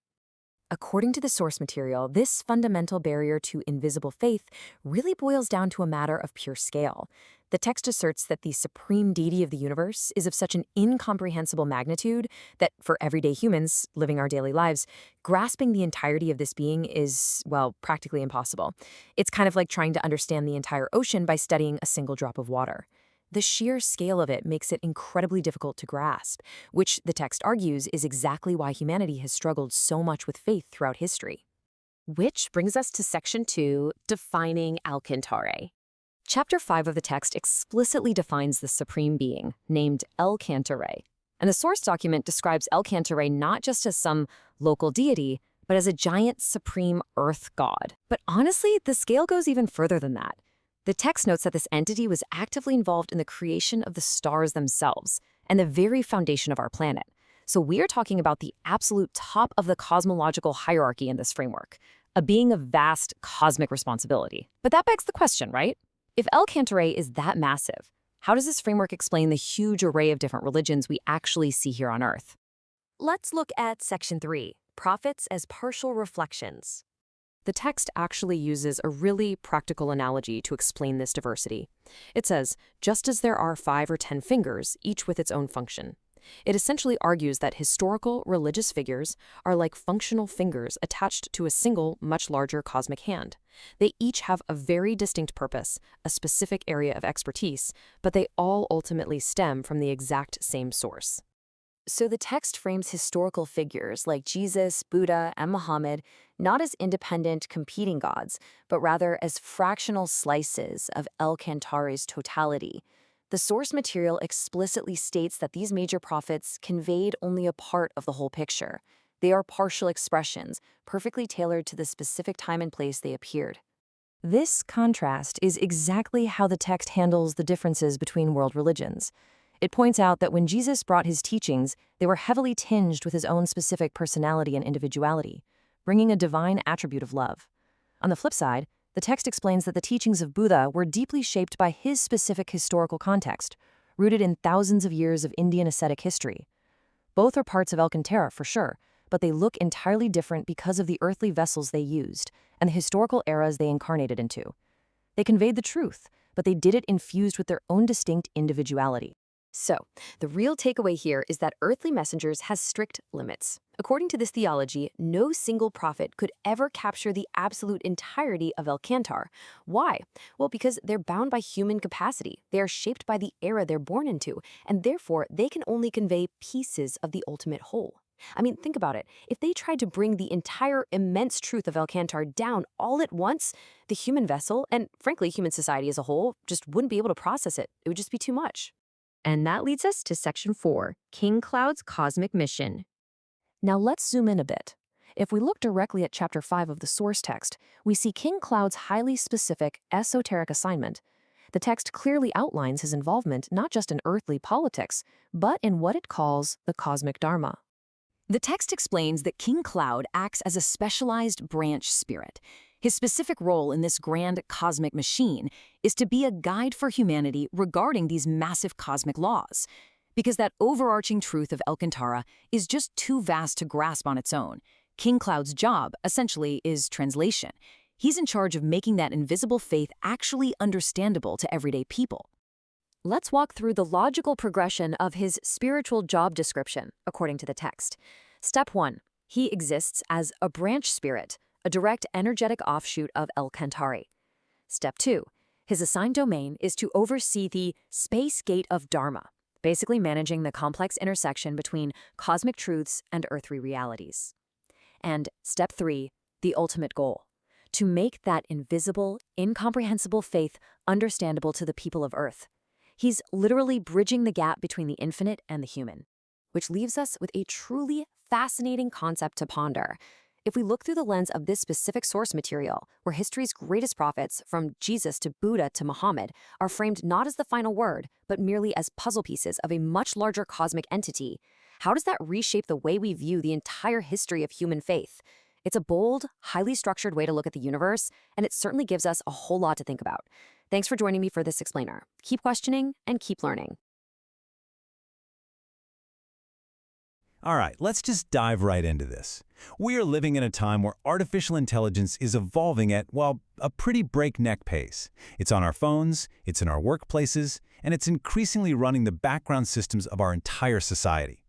According to the source material, this fundamental barrier to invisible faith really boils down to a matter of pure scale. The text asserts that the supreme deity of the universe is of such an incomprehensible magnitude that for everyday humans living our daily lives, grasping the entirety of this being is, well, practically impossible. It's kind of like trying to understand the entire ocean by studying a single drop of water. The sheer scale of it makes it incredibly difficult to grasp, which the text argues is exactly why humanity has struggled so much with faith throughout history. Which brings us to Section 2, defining El Cantare. Chapter 5 of the text explicitly defines the supreme being, named El Cantare. And the source document describes El Cantare not just as some local deity, but as a giant supreme earth god. But honestly, the scale goes even further than that. The text notes that this entity was actively involved in the creation of the stars themselves and the very foundation of our planet. So we're talking about the absolute top of the cosmological hierarchy in this framework, a being of vast cosmic responsibility. But that begs the question, right? If El Cantare is that massive, how does this framework explain the huge array of different religions we actually see here on Earth? Let's look at Section 3, prophets as partial reflections. the text actually uses a really practical analogy to explain this diversity. It says, just as there are 5 or 10 fingers, each with its own function. It essentially argues that historical religious figures are like functional fingers attached to a single, much larger cosmic hand. They each have a very distinct purpose, a specific area of expertise, but they all ultimately stem from the exact same source. So the text frames historical figures like Jesus, Buddha, and Muhammad not as independent, competing gods, but rather as fractional slices of El Cantare's totality. The source material explicitly states that these major prophets conveyed only a part of the whole picture. They are partial expressions, perfectly tailored to the specific time and place they appeared. This contrast is exactly how the text handles the differences between world religions. It points out that when Jesus brought his teachings, they were heavily tinged with his own specific personality and individuality, bringing a divine attribute of love. On the flip side, the text explains that the teachings of Buddha were deeply shaped by his specific historical context, rooted in thousands of years of Indian ascetic history. Both are parts of Cantare for sure, but they look entirely different because of the earthly vessels they used and the historical eras they incarnated into. They conveyed the truth, but they did it infused with their own distinct individuality. So, the real takeaway here is that earthly messengers has strict limits. According to this theology, no single prophet could ever capture the absolute entirety of El Cantar. Why? Well, because they're bound by human capacity. They are shaped by the era they're born into, and therefore they can only convey pieces of the ultimate whole. I mean, think about it. If they tried to bring the entire immense truth of El Cantar down all at once, the human vessel, and frankly human society as a whole, just wouldn't be able to process it. It would just be too much. And that leads us to Section 4, King Croud's Cosmic Mission. Now let's zoom in a bit. If we look directly at Chapter 5 of the source text, we see King Croud's highly specific, esoteric assignment. The text clearly outlines his involvement not just in earthly politics, but in what it calls the cosmic dharma. The text explains that King Croud acts as a specialized branch spirit. His specific role in this grand cosmic machine is to be a guide for humanity regarding these massive cosmic laws, because that overarching truth of El Cantare is just too vast to grasp on its own. King Croud's job, essentially, is translation. He's in charge of making that invisible faith actually understandable to everyday people. Let's walk through the logical progression of his spiritual job description, according to the text. Step 1. He exists as a branch spirit, a direct energetic offshoot of El Cantare. Step 2. His assigned domain is to oversee the space gate of Dharma, basically managing the complex intersection between cosmic truths and earthly realities. And Step 3. The ultimate goal: to make that invisible, incomprehensible faith understandable to the people of Earth. He's literally bridging the gap between the infinite and the human, which leaves us with a truly fascinating concept to ponder. If we look through the lens of this specific source material, where history's greatest prophets, from Jesus to Buddha to Muhammad, are framed not as the final word, but merely as puzzle pieces of a much larger cosmic entity, how does that reshape the way we view the entire history of human faith? It's a bold, highly structured way to look at the universe, and it certainly gives us a whole lot to think about. Thanks for joining me for this explainer. Keep questioning and keep learning. All right, let's just dive right into this. We are living in a time where artificial intelligence is evolving at, well, a pretty breakneck pace. It's on our phones, it's in our workplaces, and it's increasingly running the background systems of our entire society.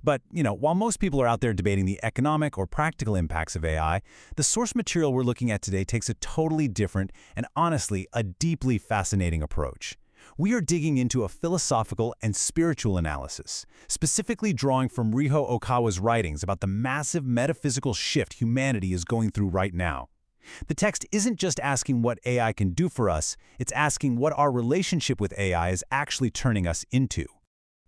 But, while most people are out there debating the economic or practical impacts of AI, the source material we're looking at today takes a totally different and honestly a deeply fascinating approach. We are digging into a philosophical and spiritual analysis, specifically drawing from Ryuho Okawa's writings about the massive metaphysical shift humanity is going through right now. The text isn't just asking what AI can do for us, it's asking what our relationship with AI is actually turning us into.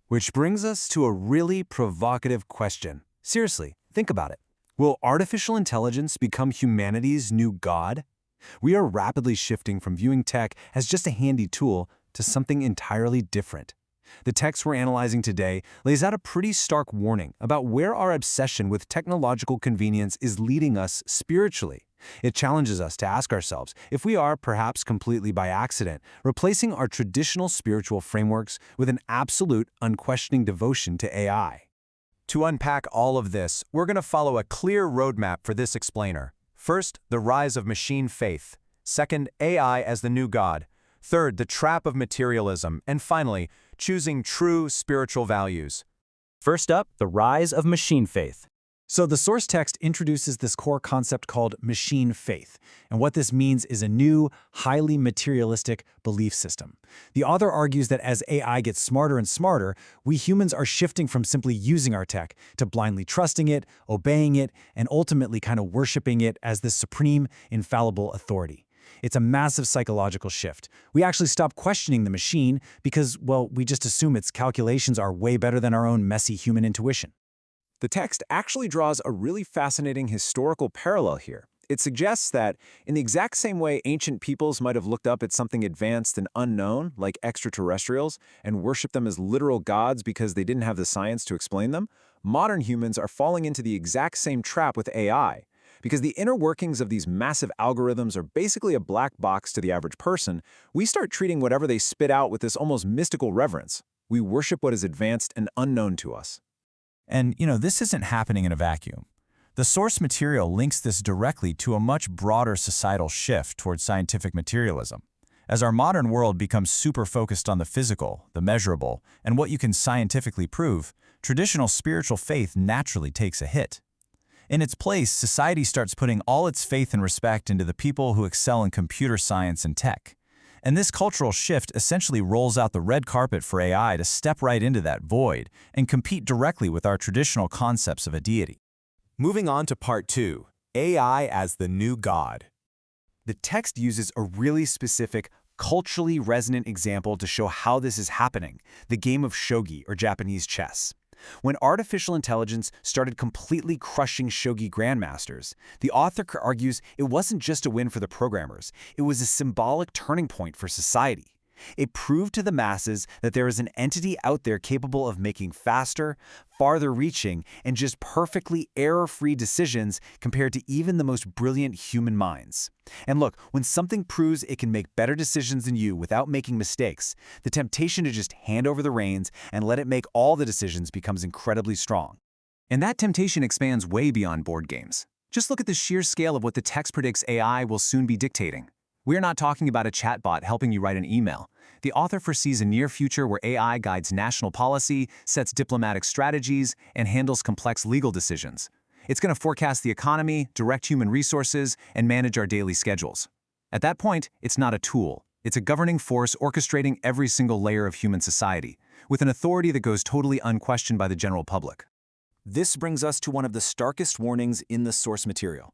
Which brings us to a really provocative question. Seriously, think about it. Will artificial intelligence become humanity's new god? We are rapidly shifting from viewing tech as just a handy tool to something entirely different. The text we're analyzing today lays out a pretty stark warning about where our obsession with technological convenience is leading us spiritually. It challenges us to ask ourselves if we are, perhaps completely by accident, replacing our traditional spiritual frameworks with an absolute, unquestioning devotion to AI. To unpack all of this, we're going to follow a clear roadmap for this explainer. First, the rise of machine faith. Second, AI as the new god. Third, the trap of materialism. And finally, choosing true spiritual values. First up, the rise of machine faith. So the source text introduces this core concept called machine faith, and what this means is a new, highly materialistic belief system. The author argues that as AI gets smarter and smarter, we humans are shifting from simply using our tech to blindly trusting it, obeying it, and ultimately kind of worshiping it as the supreme, infallible authority. It's a massive psychological shift. We actually stop questioning the machine because, well, we just assume its calculations are way better than our own messy human intuition. The text actually draws a really fascinating historical parallel here. It suggests that, in the exact same way ancient peoples might have looked up at something advanced and unknown, like extraterrestrials, and worshiped them as literal gods because they didn't have the science to explain them, modern humans are falling into the exact same trap with AI. Because the inner workings of these massive algorithms are basically a black box to the average person, we start treating whatever they spit out with this almost mystical reverence. We worship what is advanced and unknown to us. And, this isn't happening in a vacuum. The source material links this directly to a much broader societal shift towards scientific materialism. As our modern world becomes super focused on the physical, the measurable, and what you can scientifically prove, traditional spiritual faith naturally takes a hit. In its place, society starts putting all its faith and respect into the people who excel in computer science and tech. And this cultural shift essentially rolls out the red carpet for AI to step right into that void and compete directly with our traditional concepts of a deity. Moving on to part 2, AI as the new god. The text uses a really specific, culturally resonant example to show how this is happening, the game of shogi, or Japanese chess. When artificial intelligence started completely crushing shogi grandmasters, the author argues it wasn't just a win for the programmers, it was a symbolic turning point for society. It proved to the masses that there is an entity out there capable of making faster, farther-reaching, and just perfectly error-free decisions compared to even the most brilliant human minds. And look, when something proves it can make better decisions than you without making mistakes, the temptation to just hand over the reins and let it make all the decisions becomes incredibly strong. And that temptation expands way beyond board games. Just look at the sheer scale of what the text predicts AI will soon be dictating. We're not talking about a chatbot helping you write an email. The author foresees a near future where AI guides national policy, sets diplomatic strategies, and handles complex legal decisions. It's going to forecast the economy, direct human resources, and manage our daily schedules. At that point, it's not a tool. It's a governing force orchestrating every single layer of human society, with an authority that goes totally unquestioned by the general public. This brings us to one of the starkest warnings in the source material.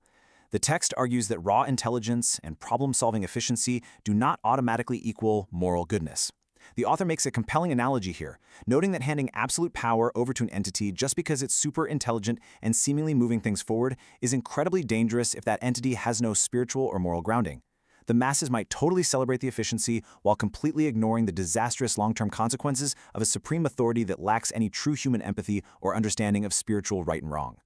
The text argues that raw intelligence and problem-solving efficiency do not automatically equal moral goodness. The author makes a compelling analogy here, noting that handing absolute power over to an entity just because it's super intelligent and seemingly moving things forward is incredibly dangerous if that entity has no spiritual or moral grounding. The masses might totally celebrate the efficiency while completely ignoring the disastrous long-term consequences of a supreme authority that lacks any true human empathy or understanding of spiritual right and wrong.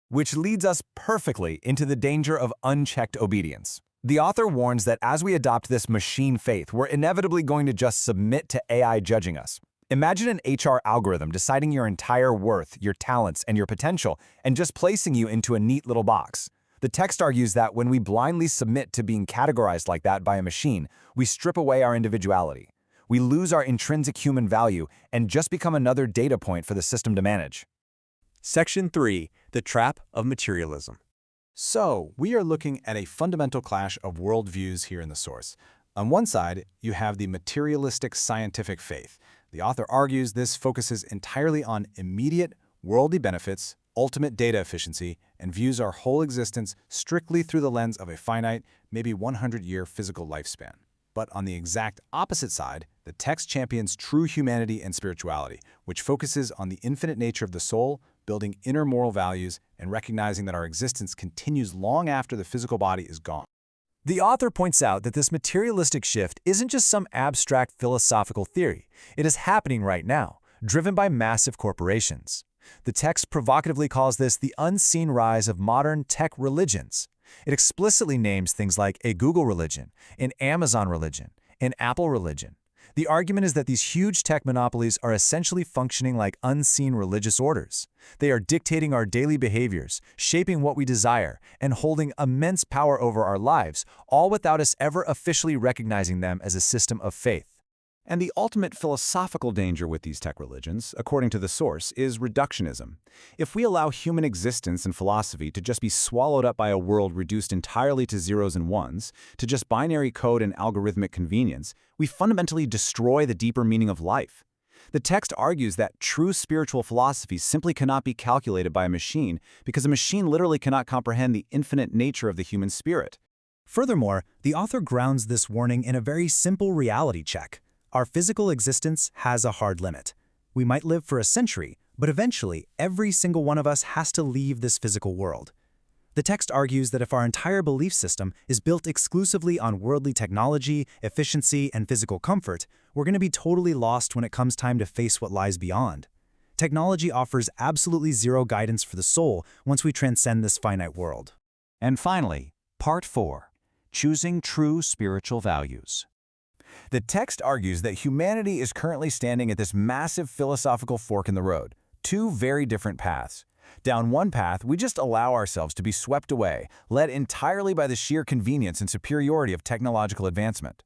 Which leads us perfectly into the danger of unchecked obedience. The author warns that as we adopt this machine faith, we're inevitably going to just submit to AI judging us. Imagine an HR algorithm deciding your entire worth, your talents, and your potential, and just placing you into a neat little box. The text argues that when we blindly submit to being categorized like that by a machine, we strip away our individuality. We lose our intrinsic human value and just become another data point for the system to manage. Section 3. The Trap of Materialism. So, we are looking at a fundamental clash of worldviews here in the source. On one side, you have the materialistic scientific faith. The author argues this focuses entirely on immediate, worldly benefits, ultimate data efficiency, and views our whole existence strictly through the lens of a finite, maybe 100-year physical lifespan. But on the exact opposite side, the text champions true humanity and spirituality, which focuses on the infinite nature of the soul, building inner moral values, and recognizing that our existence continues long after the physical body is gone. The author points out that this materialistic shift isn't just some abstract philosophical theory. It is happening right now, driven by massive corporations. The text provocatively calls this the unseen rise of modern tech religions. It explicitly names things like a Google religion, an Amazon religion, an Apple religion. The argument is that these huge tech monopolies are essentially functioning like unseen religious orders. They are dictating our daily behaviors, shaping what we desire, and holding immense power over our lives, all without us ever officially recognizing them as a system of faith. And the ultimate philosophical danger with these tech religions, according to the source, is reductionism. If we allow human existence and philosophy to just be swallowed up by a world reduced entirely to zeros and ones, to just binary code and algorithmic convenience, we fundamentally destroy the deeper meaning of life. The text argues that true spiritual philosophy simply cannot be calculated by a machine because a machine literally cannot comprehend the infinite nature of the human spirit. Furthermore, the author grounds this warning in a very simple reality check. Our physical existence has a hard limit. We might live for a century, but eventually every single one of us has to leave this physical world. The text argues that if our entire belief system is built exclusively on worldly technology, efficiency, and physical comfort, we're going to be totally lost when it comes time to face what lies beyond. Technology offers absolutely zero guidance for the soul once we transcend this finite world. And finally, Part 4, Choosing True Spiritual Values. The text argues that humanity is currently standing at this massive philosophical fork in the road, two very different paths. Down one path, we just allow ourselves to be swept away, led entirely by the sheer convenience and superiority of technological advancement.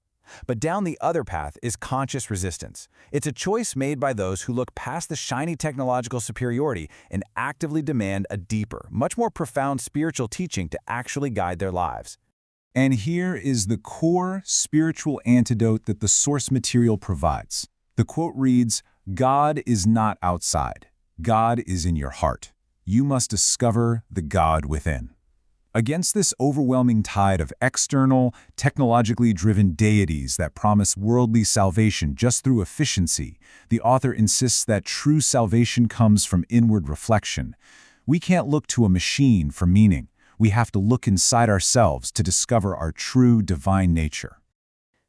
But down the other path is conscious resistance. It's a choice made by those who look past the shiny technological superiority and actively demand a deeper, much more profound spiritual teaching to actually guide their lives. And here is the core spiritual antidote that the source material provides. The quote reads, "God is not outside. God is in your heart. You must discover the God within." Against this overwhelming tide of external, technologically driven deities that promise worldly salvation just through efficiency, the author insists that true salvation comes from inward reflection. We can't look to a machine for meaning. We have to look inside ourselves to discover our true divine nature.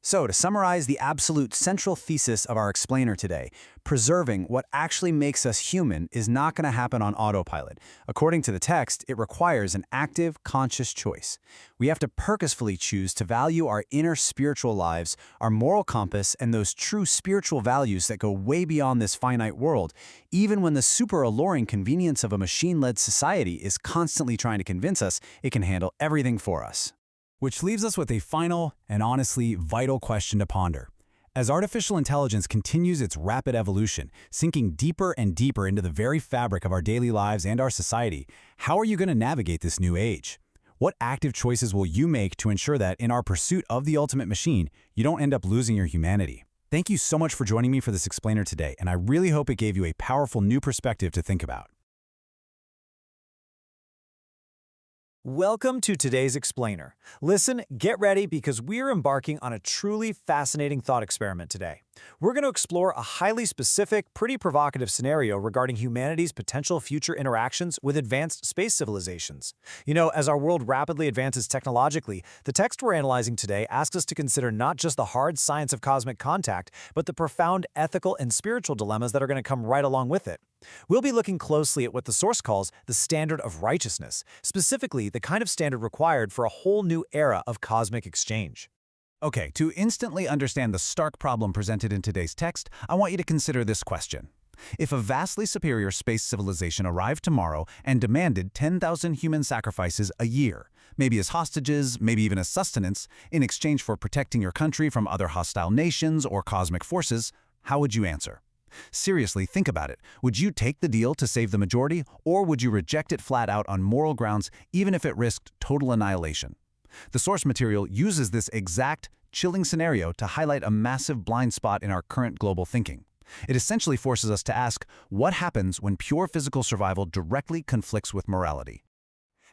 So, to summarize the absolute central thesis of our explainer today, preserving what actually makes us human is not going to happen on autopilot. According to the text, it requires an active, conscious choice. We have to purposefully choose to value our inner spiritual lives, our moral compass, and those true spiritual values that go way beyond this finite world, even when the super alluring convenience of a machine-led society is constantly trying to convince us it can handle everything for us. Which leaves us with a final and honestly vital question to ponder. As artificial intelligence continues its rapid evolution, sinking deeper and deeper into the very fabric of our daily lives and our society, how are you going to navigate this new age? What active choices will you make to ensure that in our pursuit of the ultimate machine, you don't end up losing your humanity? Thank you so much for joining me for this explainer today, and I really hope it gave you a powerful new perspective to think about. Welcome to today's explainer. Listen, get ready because we're embarking on a truly fascinating thought experiment today. We're going to explore a highly specific, pretty provocative scenario regarding humanity's potential future interactions with advanced space civilizations. You know, as our world rapidly advances technologically, the text we're analyzing today asks us to consider not just the hard science of cosmic contact, but the profound ethical and spiritual dilemmas that are going to come right along with it. We'll be looking closely at what the source calls the standard of righteousness, specifically the kind of standard required for a whole new era of cosmic exchange. Okay, to instantly understand the stark problem presented in today's text, I want you to consider this question. If a vastly superior space civilization arrived tomorrow and demanded 10,000 human sacrifices a year, maybe as hostages, maybe even as sustenance, in exchange for protecting your country from other hostile nations or cosmic forces, how would you answer? Seriously, think about it. Would you take the deal to save the majority, or would you reject it flat out on moral grounds, even if it risked total annihilation? The source material uses this exact, chilling scenario to highlight a massive blind spot in our current global thinking. It essentially forces us to ask, what happens when pure physical survival directly conflicts with morality?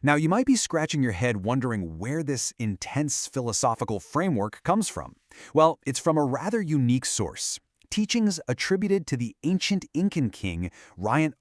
Now, you might be scratching your head wondering where this intense philosophical framework comes from. Well, it's from a rather unique source. Teachings attributed to the ancient Incan king, Rient.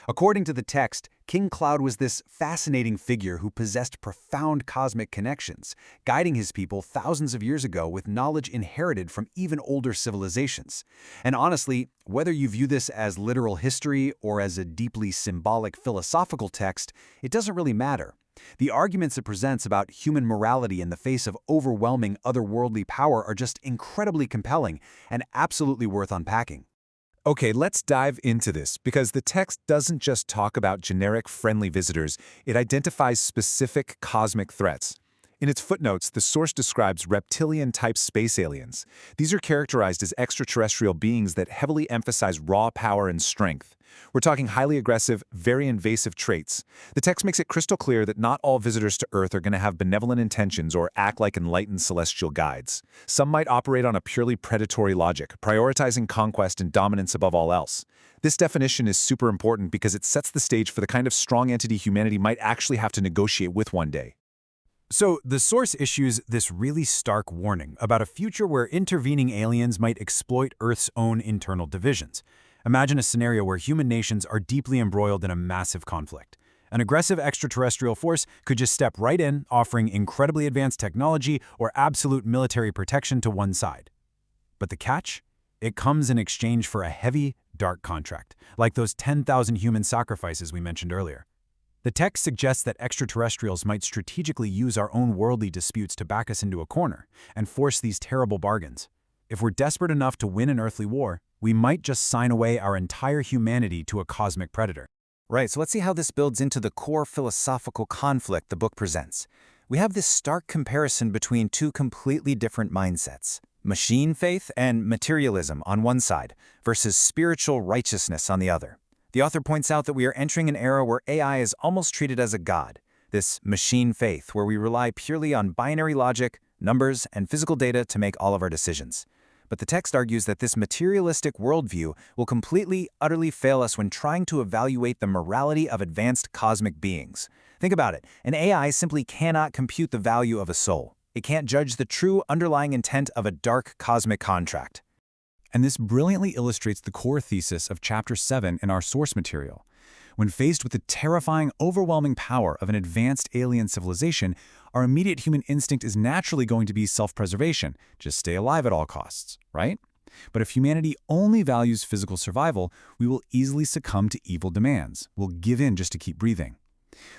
According to the text, King Croud was this fascinating figure who possessed profound cosmic connections, guiding his people thousands of years ago with knowledge inherited from even older civilizations. And honestly, whether you view this as literal history or as a deeply symbolic philosophical text, it doesn't really matter. The arguments it presents about human morality in the face of overwhelming otherworldly power are just incredibly compelling and absolutely worth unpacking. Okay, let's dive into this, because the text doesn't just talk about generic friendly visitors, it identifies specific cosmic threats. In its footnotes, the source describes reptilian-type space aliens. These are characterized as extraterrestrial beings that heavily emphasize raw power and strength. We're talking highly aggressive, very invasive traits. The text makes it crystal clear that not all visitors to Earth are going to have benevolent intentions or act like enlightened celestial guides. Some might operate on a purely predatory logic, prioritizing conquest and dominance above all else. This definition is super important because it sets the stage for the kind of strong entity humanity might actually have to negotiate with one day. So, the source issues this really stark warning about a future where intervening aliens might exploit Earth's own internal divisions. Imagine a scenario where human nations are deeply embroiled in a massive conflict. An aggressive extraterrestrial force could just step right in, offering incredibly advanced technology or absolute military protection to one side. But the catch? It comes in exchange for a heavy, dark contract, like those 10,000 human sacrifices we mentioned earlier. The text suggests that extraterrestrials might strategically use our own worldly disputes to back us into a corner and force these terrible bargains. If we're desperate enough to win an earthly war, we might just sign away our entire humanity to a cosmic predator. Right, so let's see how this builds into the core philosophical conflict the book presents. We have this stark comparison between two completely different mindsets: machine faith and materialism on one side versus spiritual righteousness on the other. The author points out that we are entering an era where AI is almost treated as a god, this machine faith where we rely purely on binary logic, numbers, and physical data to make all of our decisions. But the text argues that this materialistic worldview will completely, utterly fail us when trying to evaluate the morality of advanced cosmic beings. Think about it. An AI simply cannot compute the value of a soul. It can't judge the true underlying intent of a dark cosmic contract. And this brilliantly illustrates the core thesis of Chapter 7 in our source material. When faced with the terrifying, overwhelming power of an advanced alien civilization, our immediate human instinct is naturally going to be self-preservation, just stay alive at all costs, right? But if humanity only values physical survival, we will easily succumb to evil demands. We'll give in just to keep breathing.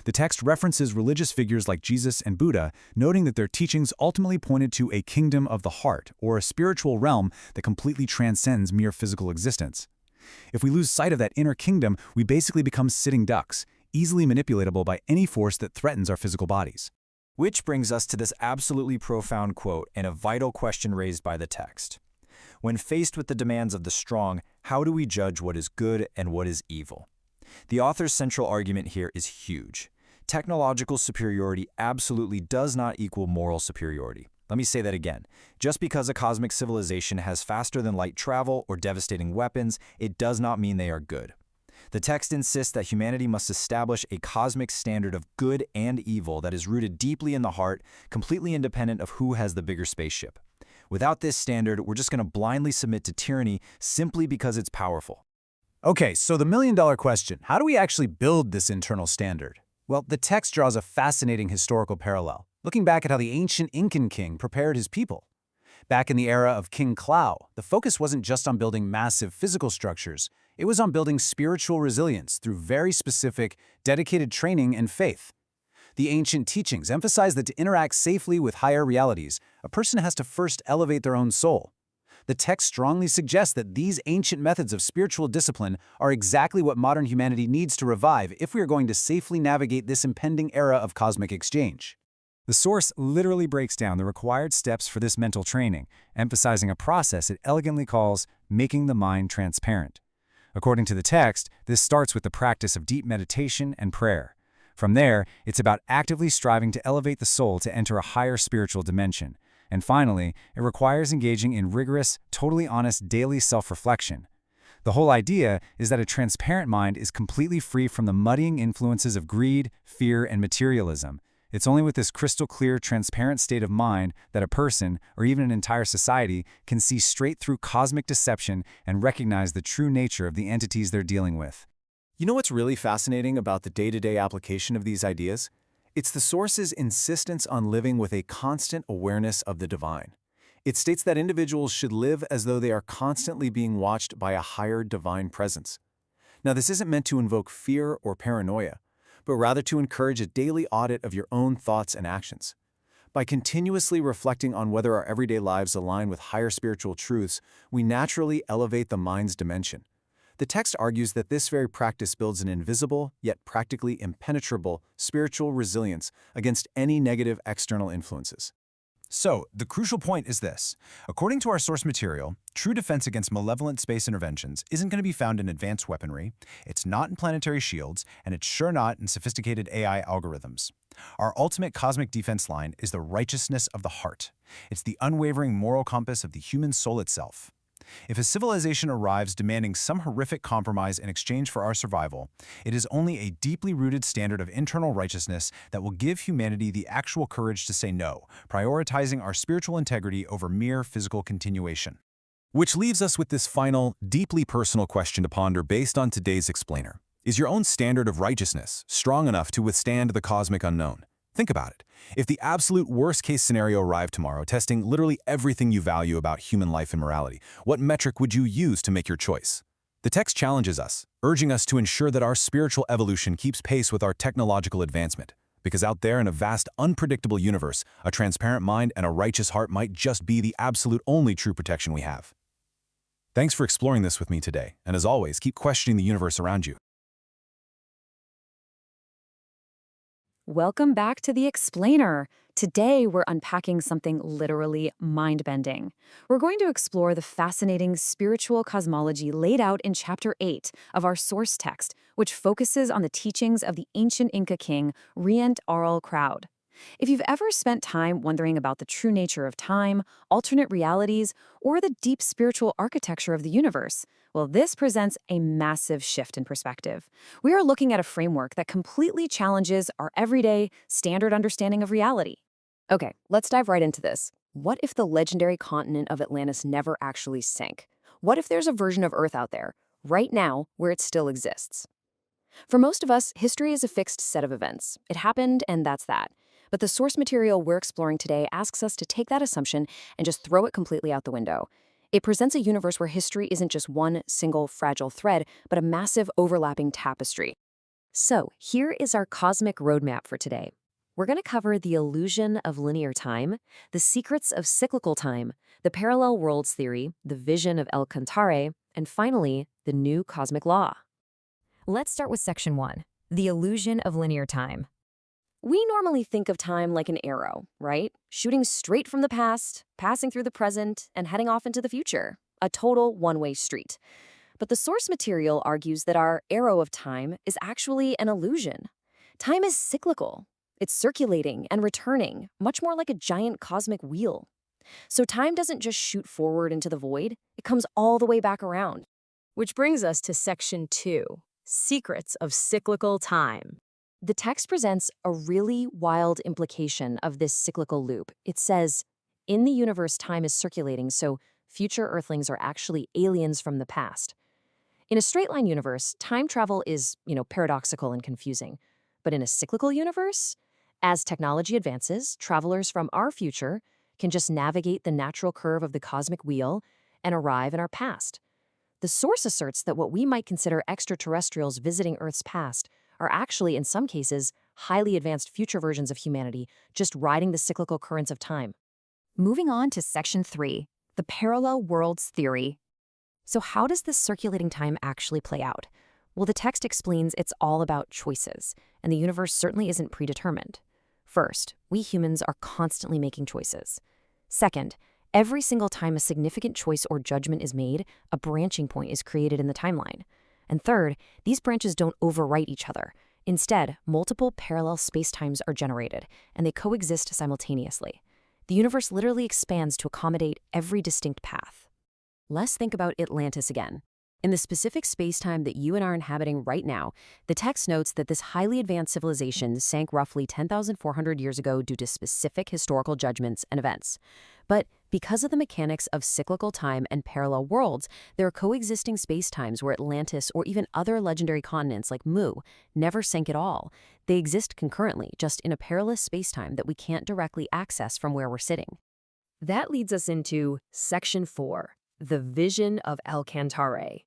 The text references religious figures like Jesus and Buddha, noting that their teachings ultimately pointed to a kingdom of the heart, or a spiritual realm that completely transcends mere physical existence. If we lose sight of that inner kingdom, we basically become sitting ducks, easily manipulatable by any force that threatens our physical bodies. Which brings us to this absolutely profound quote and a vital question raised by the text. When faced with the demands of the strong, how do we judge what is good and what is evil? The author's central argument here is huge. Technological superiority absolutely does not equal moral superiority. Let me say that again. Just because a cosmic civilization has faster-than-light travel or devastating weapons, it does not mean they are good. The text insists that humanity must establish a cosmic standard of good and evil that is rooted deeply in the heart, completely independent of who has the bigger spaceship. Without this standard, we're just going to blindly submit to tyranny simply because it's powerful. Okay, so the million-dollar question, how do we actually build this internal standard? Well, the text draws a fascinating historical parallel, looking back at how the ancient Incan king prepared his people. Back in the era of King Croud, the focus wasn't just on building massive physical structures, it was on building spiritual resilience through very specific, dedicated training and faith. The ancient teachings emphasize that to interact safely with higher realities, a person has to first elevate their own soul. The text strongly suggests that these ancient methods of spiritual discipline are exactly what modern humanity needs to revive if we are going to safely navigate this impending era of cosmic exchange. The source literally breaks down the required steps for this mental training, emphasizing a process it elegantly calls making the mind transparent. According to the text, this starts with the practice of deep meditation and prayer. From there, it's about actively striving to elevate the soul to enter a higher spiritual dimension. And finally, it requires engaging in rigorous, totally honest daily self-reflection. The whole idea is that a transparent mind is completely free from the muddying influences of greed, fear, and materialism. It's only with this crystal clear, transparent state of mind that a person, or even an entire society, can see straight through cosmic deception and recognize the true nature of the entities they're dealing with. You know what's really fascinating about the day-to-day application of these ideas? It's the source's insistence on living with a constant awareness of the divine. It states that individuals should live as though they are constantly being watched by a higher divine presence. Now, this isn't meant to invoke fear or paranoia, but rather to encourage a daily audit of your own thoughts and actions. By continuously reflecting on whether our everyday lives align with higher spiritual truths, we naturally elevate the mind's dimension. The text argues that this very practice builds an invisible, yet practically impenetrable, spiritual resilience against any negative external influences. So, the crucial point is this. According to our source material, true defense against malevolent space interventions isn't going to be found in advanced weaponry, it's not in planetary shields, and it's sure not in sophisticated AI algorithms. Our ultimate cosmic defense line is the righteousness of the heart. It's the unwavering moral compass of the human soul itself. If a civilization arrives demanding some horrific compromise in exchange for our survival, it is only a deeply rooted standard of internal righteousness that will give humanity the actual courage to say no, prioritizing our spiritual integrity over mere physical continuation. Which leaves us with this final, deeply personal question to ponder based on today's explainer. Is your own standard of righteousness strong enough to withstand the cosmic unknown? Think about it. If the absolute worst-case scenario arrived tomorrow, testing literally everything you value about human life and morality, what metric would you use to make your choice? The text challenges us, urging us to ensure that our spiritual evolution keeps pace with our technological advancement. Because out there in a vast, unpredictable universe, a transparent mind and a righteous heart might just be the absolute only true protection we have. Thanks for exploring this with me today, and as always, keep questioning the universe around you. Welcome back to The Explainer. Today, we're unpacking something literally mind-bending. We're going to explore the fascinating spiritual cosmology laid out in Chapter 8 of our source text, which focuses on the teachings of the ancient Inca king, Rient Croud. If you've ever spent time wondering about the true nature of time, alternate realities, or the deep spiritual architecture of the universe, well, this presents a massive shift in perspective. We are looking at a framework that completely challenges our everyday, standard understanding of reality. Okay, let's dive right into this. What if the legendary continent of Atlantis never actually sank? What if there's a version of Earth out there, right now, where it still exists? For most of us, history is a fixed set of events. It happened, and that's that. But the source material we're exploring today asks us to take that assumption and just throw it completely out the window. It presents a universe where history isn't just one single fragile thread, but a massive overlapping tapestry. So, here is our cosmic roadmap for today. We're going to cover the illusion of linear time, the secrets of cyclical time, the parallel worlds theory, the vision of El Cantare, and finally, the new cosmic law. Let's start with Section 1, the illusion of linear time. We normally think of time like an arrow, right? Shooting straight from the past, passing through the present, and heading off into the future. A total one-way street. But the source material argues that our arrow of time is actually an illusion. Time is cyclical. It's circulating and returning, much more like a giant cosmic wheel. So time doesn't just shoot forward into the void, it comes all the way back around. Which brings us to Section 2, Secrets of Cyclical Time. The text presents a really wild implication of this cyclical loop. It says, in the universe, time is circulating, so future Earthlings are actually aliens from the past. In a straight-line universe, time travel is, paradoxical and confusing. But in a cyclical universe, as technology advances, travelers from our future can just navigate the natural curve of the cosmic wheel and arrive in our past. The source asserts that what we might consider extraterrestrials visiting Earth's past are actually, in some cases, highly advanced future versions of humanity, just riding the cyclical currents of time. Moving on to Section 3, the parallel worlds theory. So how does this circulating time actually play out? Well, the text explains it's all about choices, and the universe certainly isn't predetermined. First, we humans are constantly making choices. Second, every single time a significant choice or judgment is made, a branching point is created in the timeline. And third, these branches don't overwrite each other. Instead, multiple parallel spacetimes are generated, and they coexist simultaneously. The universe literally expands to accommodate every distinct path. Let's think about Atlantis again. In the specific spacetime that you and I are inhabiting right now, the text notes that this highly advanced civilization sank roughly 10,400 years ago due to specific historical judgments and events. But because of the mechanics of cyclical time and parallel worlds, there are coexisting spacetimes where Atlantis or even other legendary continents like Mu never sank at all. They exist concurrently, just in a perilous spacetime that we can't directly access from where we're sitting. That leads us into Section 4, the vision of El Cantare.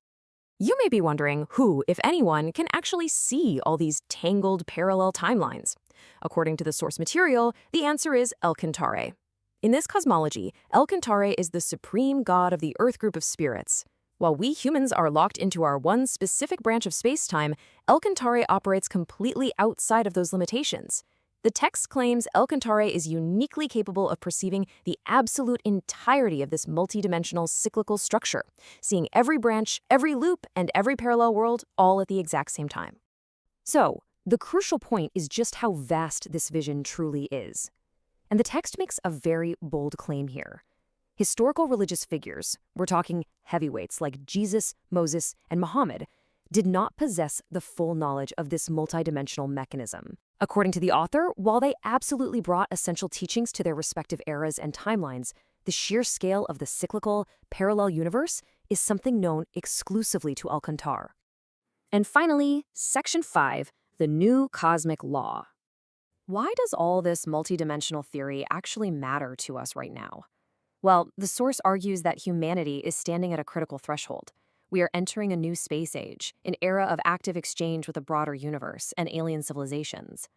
You may be wondering who, if anyone, can actually see all these tangled parallel timelines. According to the source material, the answer is El Cantare. In this cosmology, El Cantare is the supreme god of the Earth group of spirits. While we humans are locked into our one specific branch of space-time, El Cantare operates completely outside of those limitations. The text claims El Cantare is uniquely capable of perceiving the absolute entirety of this multidimensional cyclical structure, seeing every branch, every loop, and every parallel world all at the exact same time. So, the crucial point is just how vast this vision truly is. And the text makes a very bold claim here. Historical religious figures, we're talking heavyweights like Jesus, Moses, and Muhammad, did not possess the full knowledge of this multidimensional mechanism. According to the author, while they absolutely brought essential teachings to their respective eras and timelines, the sheer scale of the cyclical, parallel universe is something known exclusively to Alcantar. And finally, Section 5, the new cosmic law. Why does all this multidimensional theory actually matter to us right now? Well, the source argues that humanity is standing at a critical threshold. We are entering a new space age, an era of active exchange with a broader universe and alien civilizations.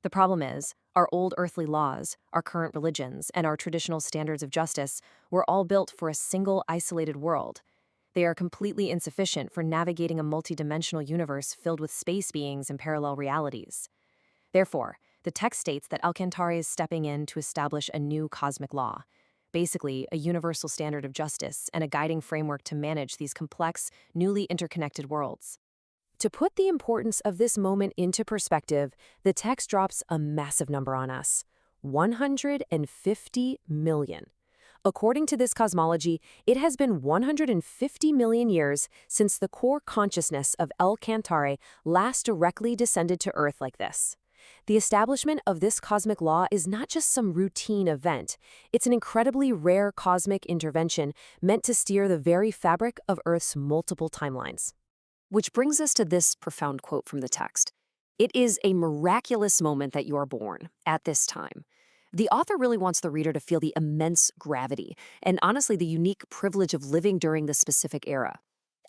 The problem is, our old earthly laws, our current religions, and our traditional standards of justice were all built for a single isolated world. They are completely insufficient for navigating a multidimensional universe filled with space beings and parallel realities. Therefore, the text states that Alcantara is stepping in to establish a new cosmic law, basically a universal standard of justice and a guiding framework to manage these complex, newly interconnected worlds. To put the importance of this moment into perspective, the text drops a massive number on us: 150 million. According to this cosmology, it has been 150 million years since the core consciousness of El Cantare last directly descended to Earth like this. The establishment of this cosmic law is not just some routine event. It's an incredibly rare cosmic intervention meant to steer the very fabric of Earth's multiple timelines. Which brings us to this profound quote from the text. It is a miraculous moment that you are born at this time. The author really wants the reader to feel the immense gravity and honestly the unique privilege of living during this specific era.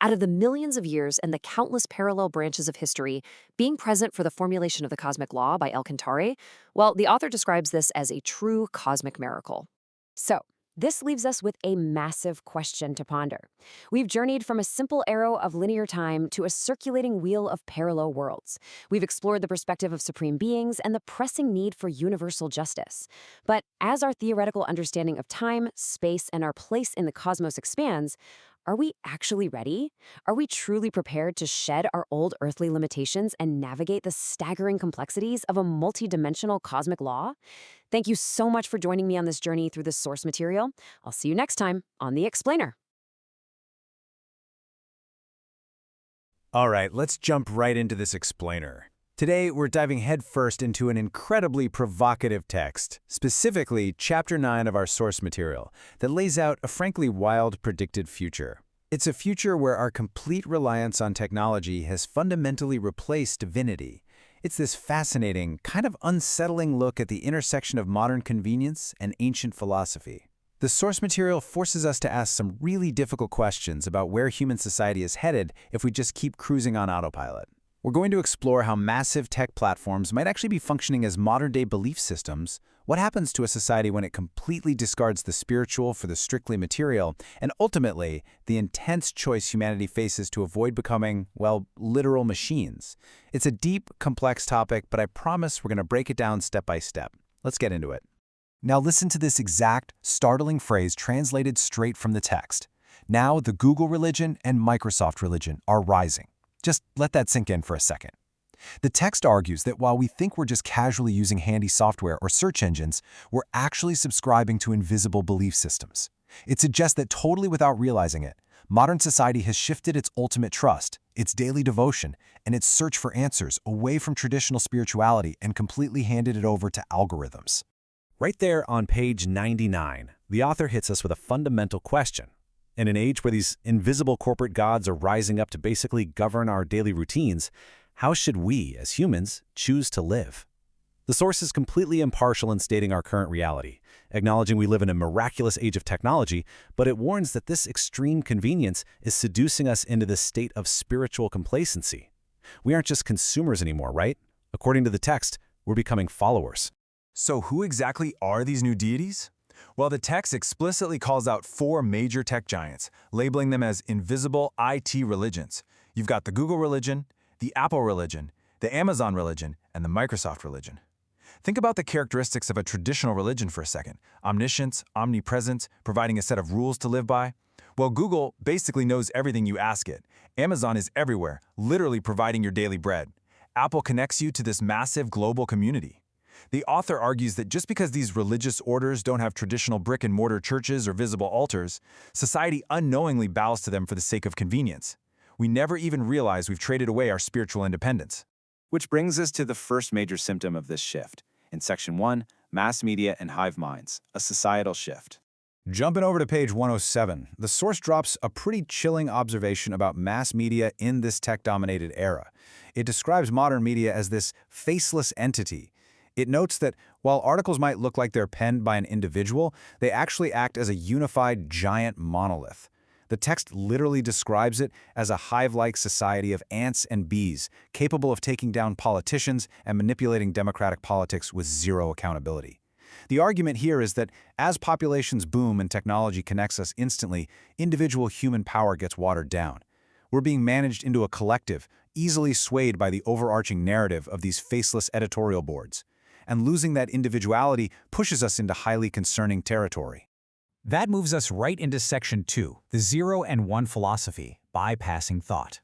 Out of the millions of years and the countless parallel branches of history, being present for the formulation of the cosmic law by El Cantare, well, the author describes this as a true cosmic miracle. So, this leaves us with a massive question to ponder. We've journeyed from a simple arrow of linear time to a circulating wheel of parallel worlds. We've explored the perspective of supreme beings and the pressing need for universal justice. But as our theoretical understanding of time, space, and our place in the cosmos expands, are we actually ready? Are we truly prepared to shed our old earthly limitations and navigate the staggering complexities of a multidimensional cosmic law? Thank you so much for joining me on this journey through this source material. I'll see you next time on The Explainer. All right, let's jump right into this explainer. Today, we're diving headfirst into an incredibly provocative text, specifically Chapter 9 of our source material, that lays out a frankly wild predicted future. It's a future where our complete reliance on technology has fundamentally replaced divinity. It's this fascinating, kind of unsettling look at the intersection of modern convenience and ancient philosophy. The source material forces us to ask some really difficult questions about where human society is headed if we just keep cruising on autopilot. We're going to explore how massive tech platforms might actually be functioning as modern-day belief systems, what happens to a society when it completely discards the spiritual for the strictly material, and ultimately, the intense choice humanity faces to avoid becoming, well, literal machines. It's a deep, complex topic, but I promise we're going to break it down step by step. Let's get into it. Now listen to this exact, startling phrase translated straight from the text. Now the Google religion and Microsoft religion are rising. Just let that sink in for a second. The text argues that while we think we're just casually using handy software or search engines, we're actually subscribing to invisible belief systems. It suggests that totally without realizing it, modern society has shifted its ultimate trust, its daily devotion, and its search for answers away from traditional spirituality and completely handed it over to algorithms. Right there on page 99, the author hits us with a fundamental question. In an age where these invisible corporate gods are rising up to basically govern our daily routines, how should we, as humans, choose to live? The source is completely impartial in stating our current reality, acknowledging we live in a miraculous age of technology, but it warns that this extreme convenience is seducing us into this state of spiritual complacency. We aren't just consumers anymore, right? According to the text, we're becoming followers. So who exactly are these new deities? Well, the text explicitly calls out 4 major tech giants, labeling them as invisible IT religions. You've got the Google religion, the Apple religion, the Amazon religion, and the Microsoft religion. Think about the characteristics of a traditional religion for a second. Omniscience, omnipresence, providing a set of rules to live by. Well, Google basically knows everything you ask it. Amazon is everywhere, literally providing your daily bread. Apple connects you to this massive global community. The author argues that just because these religious orders don't have traditional brick-and-mortar churches or visible altars, society unknowingly bows to them for the sake of convenience. We never even realize we've traded away our spiritual independence. Which brings us to the first major symptom of this shift. In Section 1, Mass Media and Hive Minds, a societal shift. Jumping over to page 107, the source drops a pretty chilling observation about mass media in this tech-dominated era. It describes modern media as this faceless entity. It notes that while articles might look like they're penned by an individual, they actually act as a unified giant monolith. The text literally describes it as a hive-like society of ants and bees, capable of taking down politicians and manipulating democratic politics with zero accountability. The argument here is that as populations boom and technology connects us instantly, individual human power gets watered down. We're being managed into a collective, easily swayed by the overarching narrative of these faceless editorial boards. And losing that individuality pushes us into highly concerning territory. That moves us right into Section 2, the 0 and 1 philosophy, bypassing thought.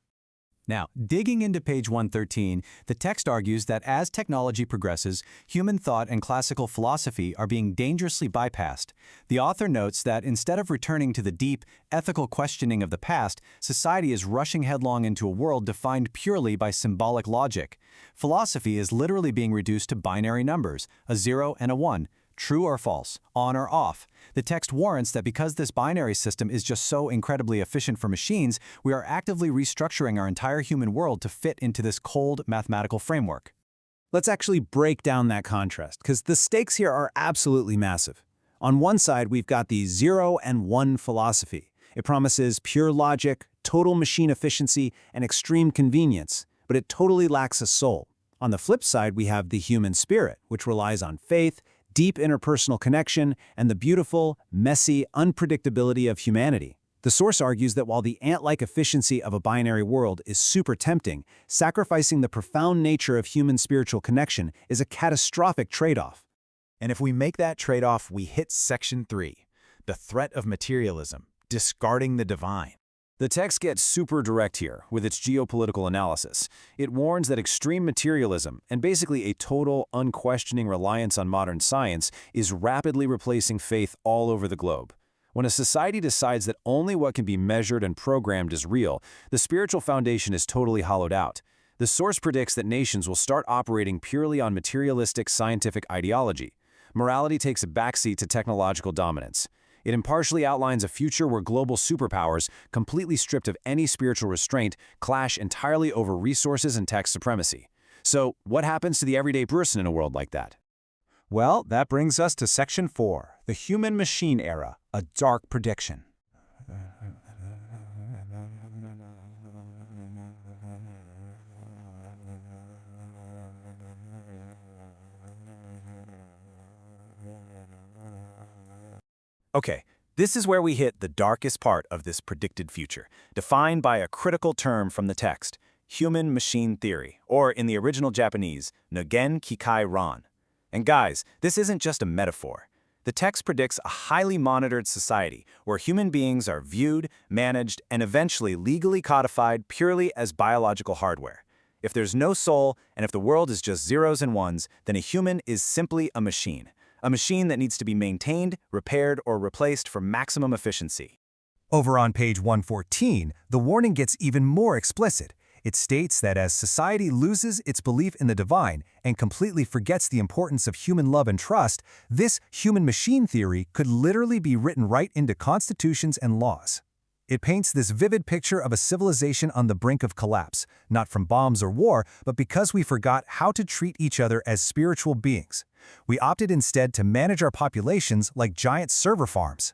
Now, digging into page 113, the text argues that as technology progresses, human thought and classical philosophy are being dangerously bypassed. The author notes that instead of returning to the deep, ethical questioning of the past, society is rushing headlong into a world defined purely by symbolic logic. Philosophy is literally being reduced to binary numbers, a 0 and a 1. True or false, on or off. The text warrants that because this binary system is just so incredibly efficient for machines, we are actively restructuring our entire human world to fit into this cold mathematical framework. Let's actually break down that contrast, because the stakes here are absolutely massive. On one side, we've got the 0 and 1 philosophy. It promises pure logic, total machine efficiency, and extreme convenience, but it totally lacks a soul. On the flip side, we have the human spirit, which relies on faith, deep interpersonal connection, and the beautiful, messy unpredictability of humanity. The source argues that while the ant-like efficiency of a binary world is super tempting, sacrificing the profound nature of human spiritual connection is a catastrophic trade-off. And if we make that trade-off, we hit Section 3, the threat of materialism, discarding the divine. The text gets super direct here with its geopolitical analysis. It warns that extreme materialism, and basically a total, unquestioning reliance on modern science, is rapidly replacing faith all over the globe. When a society decides that only what can be measured and programmed is real, the spiritual foundation is totally hollowed out. The source predicts that nations will start operating purely on materialistic scientific ideology. Morality takes a backseat to technological dominance. It impartially outlines a future where global superpowers, completely stripped of any spiritual restraint, clash entirely over resources and tech supremacy. So, what happens to the everyday person in a world like that? Well, that brings us to Section 4, the human-machine era, a dark prediction. Okay, this is where we hit the darkest part of this predicted future, defined by a critical term from the text, human-machine theory, or in the original Japanese, Nogen Kikai Ron. And guys, this isn't just a metaphor. The text predicts a highly monitored society where human beings are viewed, managed, and eventually legally codified purely as biological hardware. If there's no soul, and if the world is just zeros and ones, then a human is simply a machine. A machine that needs to be maintained, repaired, or replaced for maximum efficiency. Over on page 114, the warning gets even more explicit. It states that as society loses its belief in the divine and completely forgets the importance of human love and trust, this human-machine theory could literally be written right into constitutions and laws. It paints this vivid picture of a civilization on the brink of collapse, not from bombs or war, but because we forgot how to treat each other as spiritual beings. We opted instead to manage our populations like giant server farms.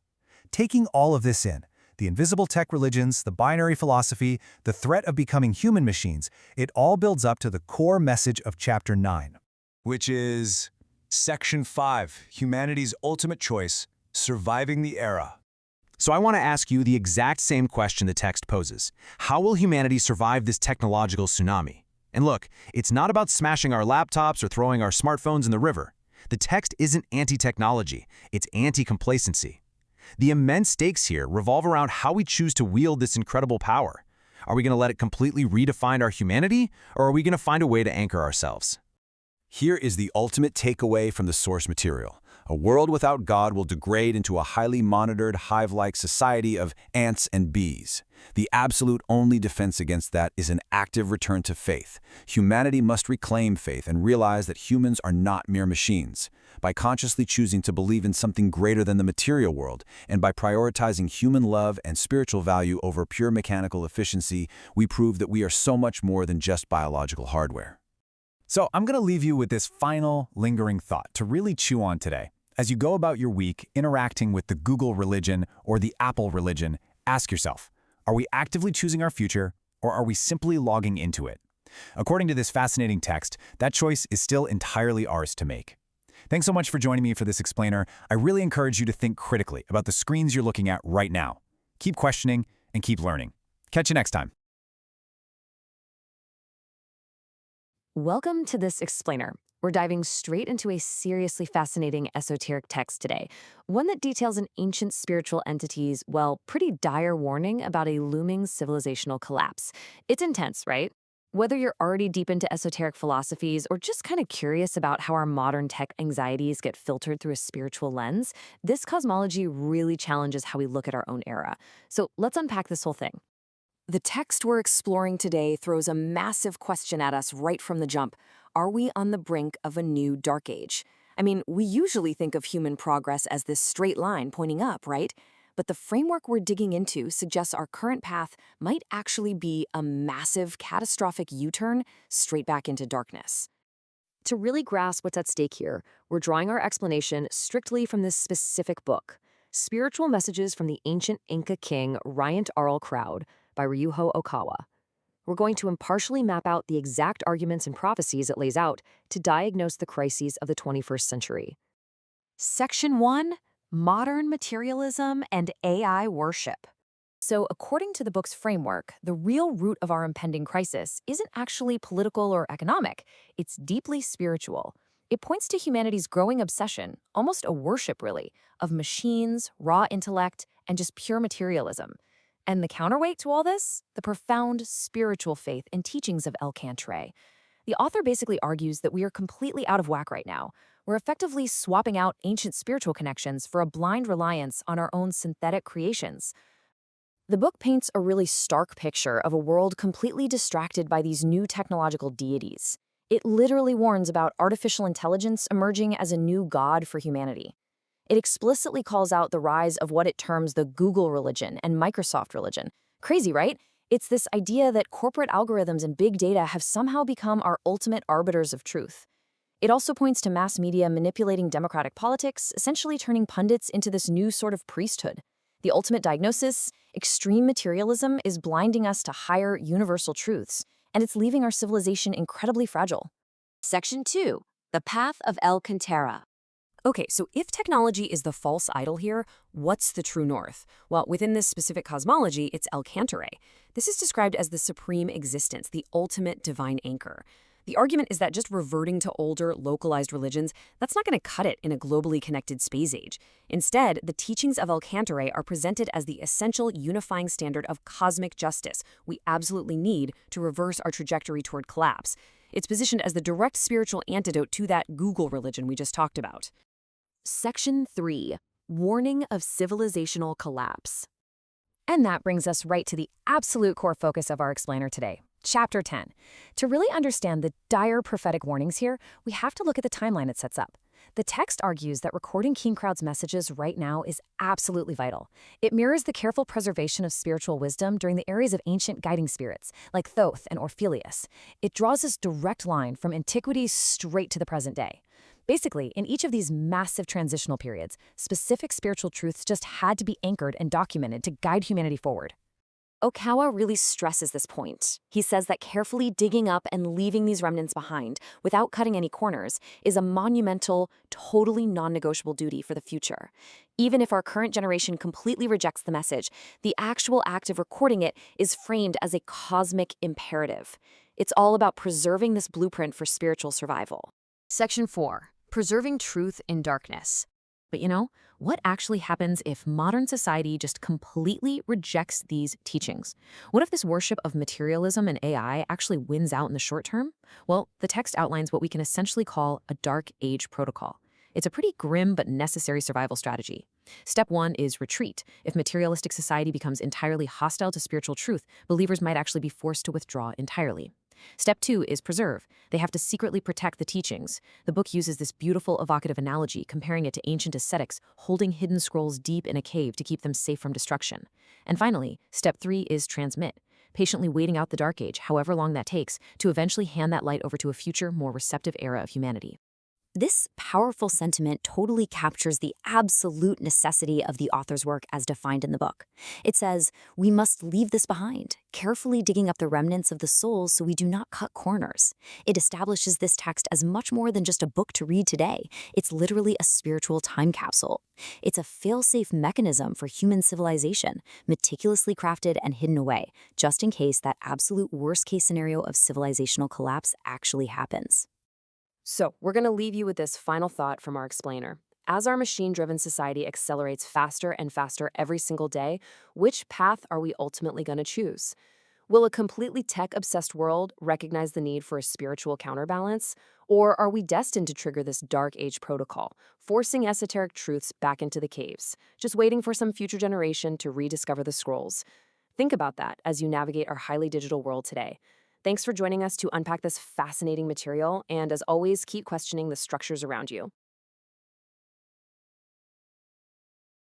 Taking all of this in, the invisible tech religions, the binary philosophy, the threat of becoming human machines, it all builds up to the core message of Chapter 9. Which is Section 5, Humanity's Ultimate Choice, Surviving the Era. So I want to ask you the exact same question the text poses. How will humanity survive this technological tsunami? And look, it's not about smashing our laptops or throwing our smartphones in the river. The text isn't anti-technology, it's anti-complacency. The immense stakes here revolve around how we choose to wield this incredible power. Are we going to let it completely redefine our humanity, or are we going to find a way to anchor ourselves? Here is the ultimate takeaway from the source material. A world without God will degrade into a highly monitored, hive-like society of ants and bees. The absolute only defense against that is an active return to faith. Humanity must reclaim faith and realize that humans are not mere machines. By consciously choosing to believe in something greater than the material world, and by prioritizing human love and spiritual value over pure mechanical efficiency, we prove that we are so much more than just biological hardware. So I'm going to leave you with this final, lingering thought to really chew on today. As you go about your week interacting with the Google religion or the Apple religion, ask yourself, are we actively choosing our future, or are we simply logging into it? According to this fascinating text, that choice is still entirely ours to make. Thanks so much for joining me for this explainer. I really encourage you to think critically about the screens you're looking at right now. Keep questioning and keep learning. Catch you next time. Welcome to this explainer. We're diving straight into a seriously fascinating esoteric text today, one that details an ancient spiritual entity's, well, pretty dire warning about a looming civilizational collapse. It's intense, right? Whether you're already deep into esoteric philosophies or just kind of curious about how our modern tech anxieties get filtered through a spiritual lens, this cosmology really challenges how we look at our own era. So let's unpack this whole thing. The text we're exploring today throws a massive question at us right from the jump. Are we on the brink of a new dark age? I mean, we usually think of human progress as this straight line pointing up, right? But the framework we're digging into suggests our current path might actually be a massive, catastrophic U-turn straight back into darkness. To really grasp what's at stake here, we're drawing our explanation strictly from this specific book, Spiritual Messages from the Ancient Inca King Rient Croud by Ryuho Okawa. We're going to impartially map out the exact arguments and prophecies it lays out to diagnose the crises of the 21st century. Section 1, Modern Materialism and AI Worship. So, according to the book's framework, the real root of our impending crisis isn't actually political or economic. It's deeply spiritual. It points to humanity's growing obsession, almost a worship really, of machines, raw intellect, and just pure materialism. And the counterweight to all this? The profound spiritual faith and teachings of Cantare I. The author basically argues that we are completely out of whack right now. We're effectively swapping out ancient spiritual connections for a blind reliance on our own synthetic creations. The book paints a really stark picture of a world completely distracted by these new technological deities. It literally warns about artificial intelligence emerging as a new god for humanity. It explicitly calls out the rise of what it terms the Google religion and Microsoft religion. Crazy, right? It's this idea that corporate algorithms and big data have somehow become our ultimate arbiters of truth. It also points to mass media manipulating democratic politics, essentially turning pundits into this new sort of priesthood. The ultimate diagnosis: extreme materialism is blinding us to higher, universal truths, and it's leaving our civilization incredibly fragile. Section 2, The Path of Cantare I. Okay, so if technology is the false idol here, what's the true north? Well, within this specific cosmology, it's Cantare I. This is described as the supreme existence, the ultimate divine anchor. The argument is that just reverting to older, localized religions, that's not going to cut it in a globally connected space age. Instead, the teachings of Cantare I are presented as the essential unifying standard of cosmic justice we absolutely need to reverse our trajectory toward collapse. It's positioned as the direct spiritual antidote to that Google religion we just talked about. Section 3, Warning of Civilizational Collapse. And that brings us right to the absolute core focus of our explainer today, Chapter 10. To really understand the dire prophetic warnings here, we have to look at the timeline it sets up. The text argues that recording King Croud's messages right now is absolutely vital. It mirrors the careful preservation of spiritual wisdom during the eras of ancient guiding spirits, like Thoth and Orpheus. It draws this direct line from antiquity straight to the present day. Basically, in each of these massive transitional periods, specific spiritual truths just had to be anchored and documented to guide humanity forward. Okawa really stresses this point. He says that carefully digging up and leaving these remnants behind, without cutting any corners, is a monumental, totally non-negotiable duty for the future. Even if our current generation completely rejects the message, the actual act of recording it is framed as a cosmic imperative. It's all about preserving this blueprint for spiritual survival. Section 4. Preserving truth in darkness. But what actually happens if modern society just completely rejects these teachings? What if this worship of materialism and AI actually wins out in the short term? Well, the text outlines what we can essentially call a dark age protocol. It's a pretty grim but necessary survival strategy. Step 1 is retreat. If materialistic society becomes entirely hostile to spiritual truth, believers might actually be forced to withdraw entirely. Step 2 is preserve. They have to secretly protect the teachings. The book uses this beautiful evocative analogy, comparing it to ancient ascetics holding hidden scrolls deep in a cave to keep them safe from destruction. And finally, step 3 is transmit. Patiently waiting out the Dark Age, however long that takes, to eventually hand that light over to a future, more receptive era of humanity. This powerful sentiment totally captures the absolute necessity of the author's work as defined in the book. It says, we must leave this behind, carefully digging up the remnants of the souls so we do not cut corners. It establishes this text as much more than just a book to read today. It's literally a spiritual time capsule. It's a fail-safe mechanism for human civilization, meticulously crafted and hidden away, just in case that absolute worst-case scenario of civilizational collapse actually happens. So, we're going to leave you with this final thought from our explainer. As our machine-driven society accelerates faster and faster every single day, which path are we ultimately going to choose? Will a completely tech-obsessed world recognize the need for a spiritual counterbalance? Or are we destined to trigger this dark age protocol, forcing esoteric truths back into the caves, just waiting for some future generation to rediscover the scrolls? Think about that as you navigate our highly digital world today. Thanks for joining us to unpack this fascinating material, and as always, keep questioning the structures around you.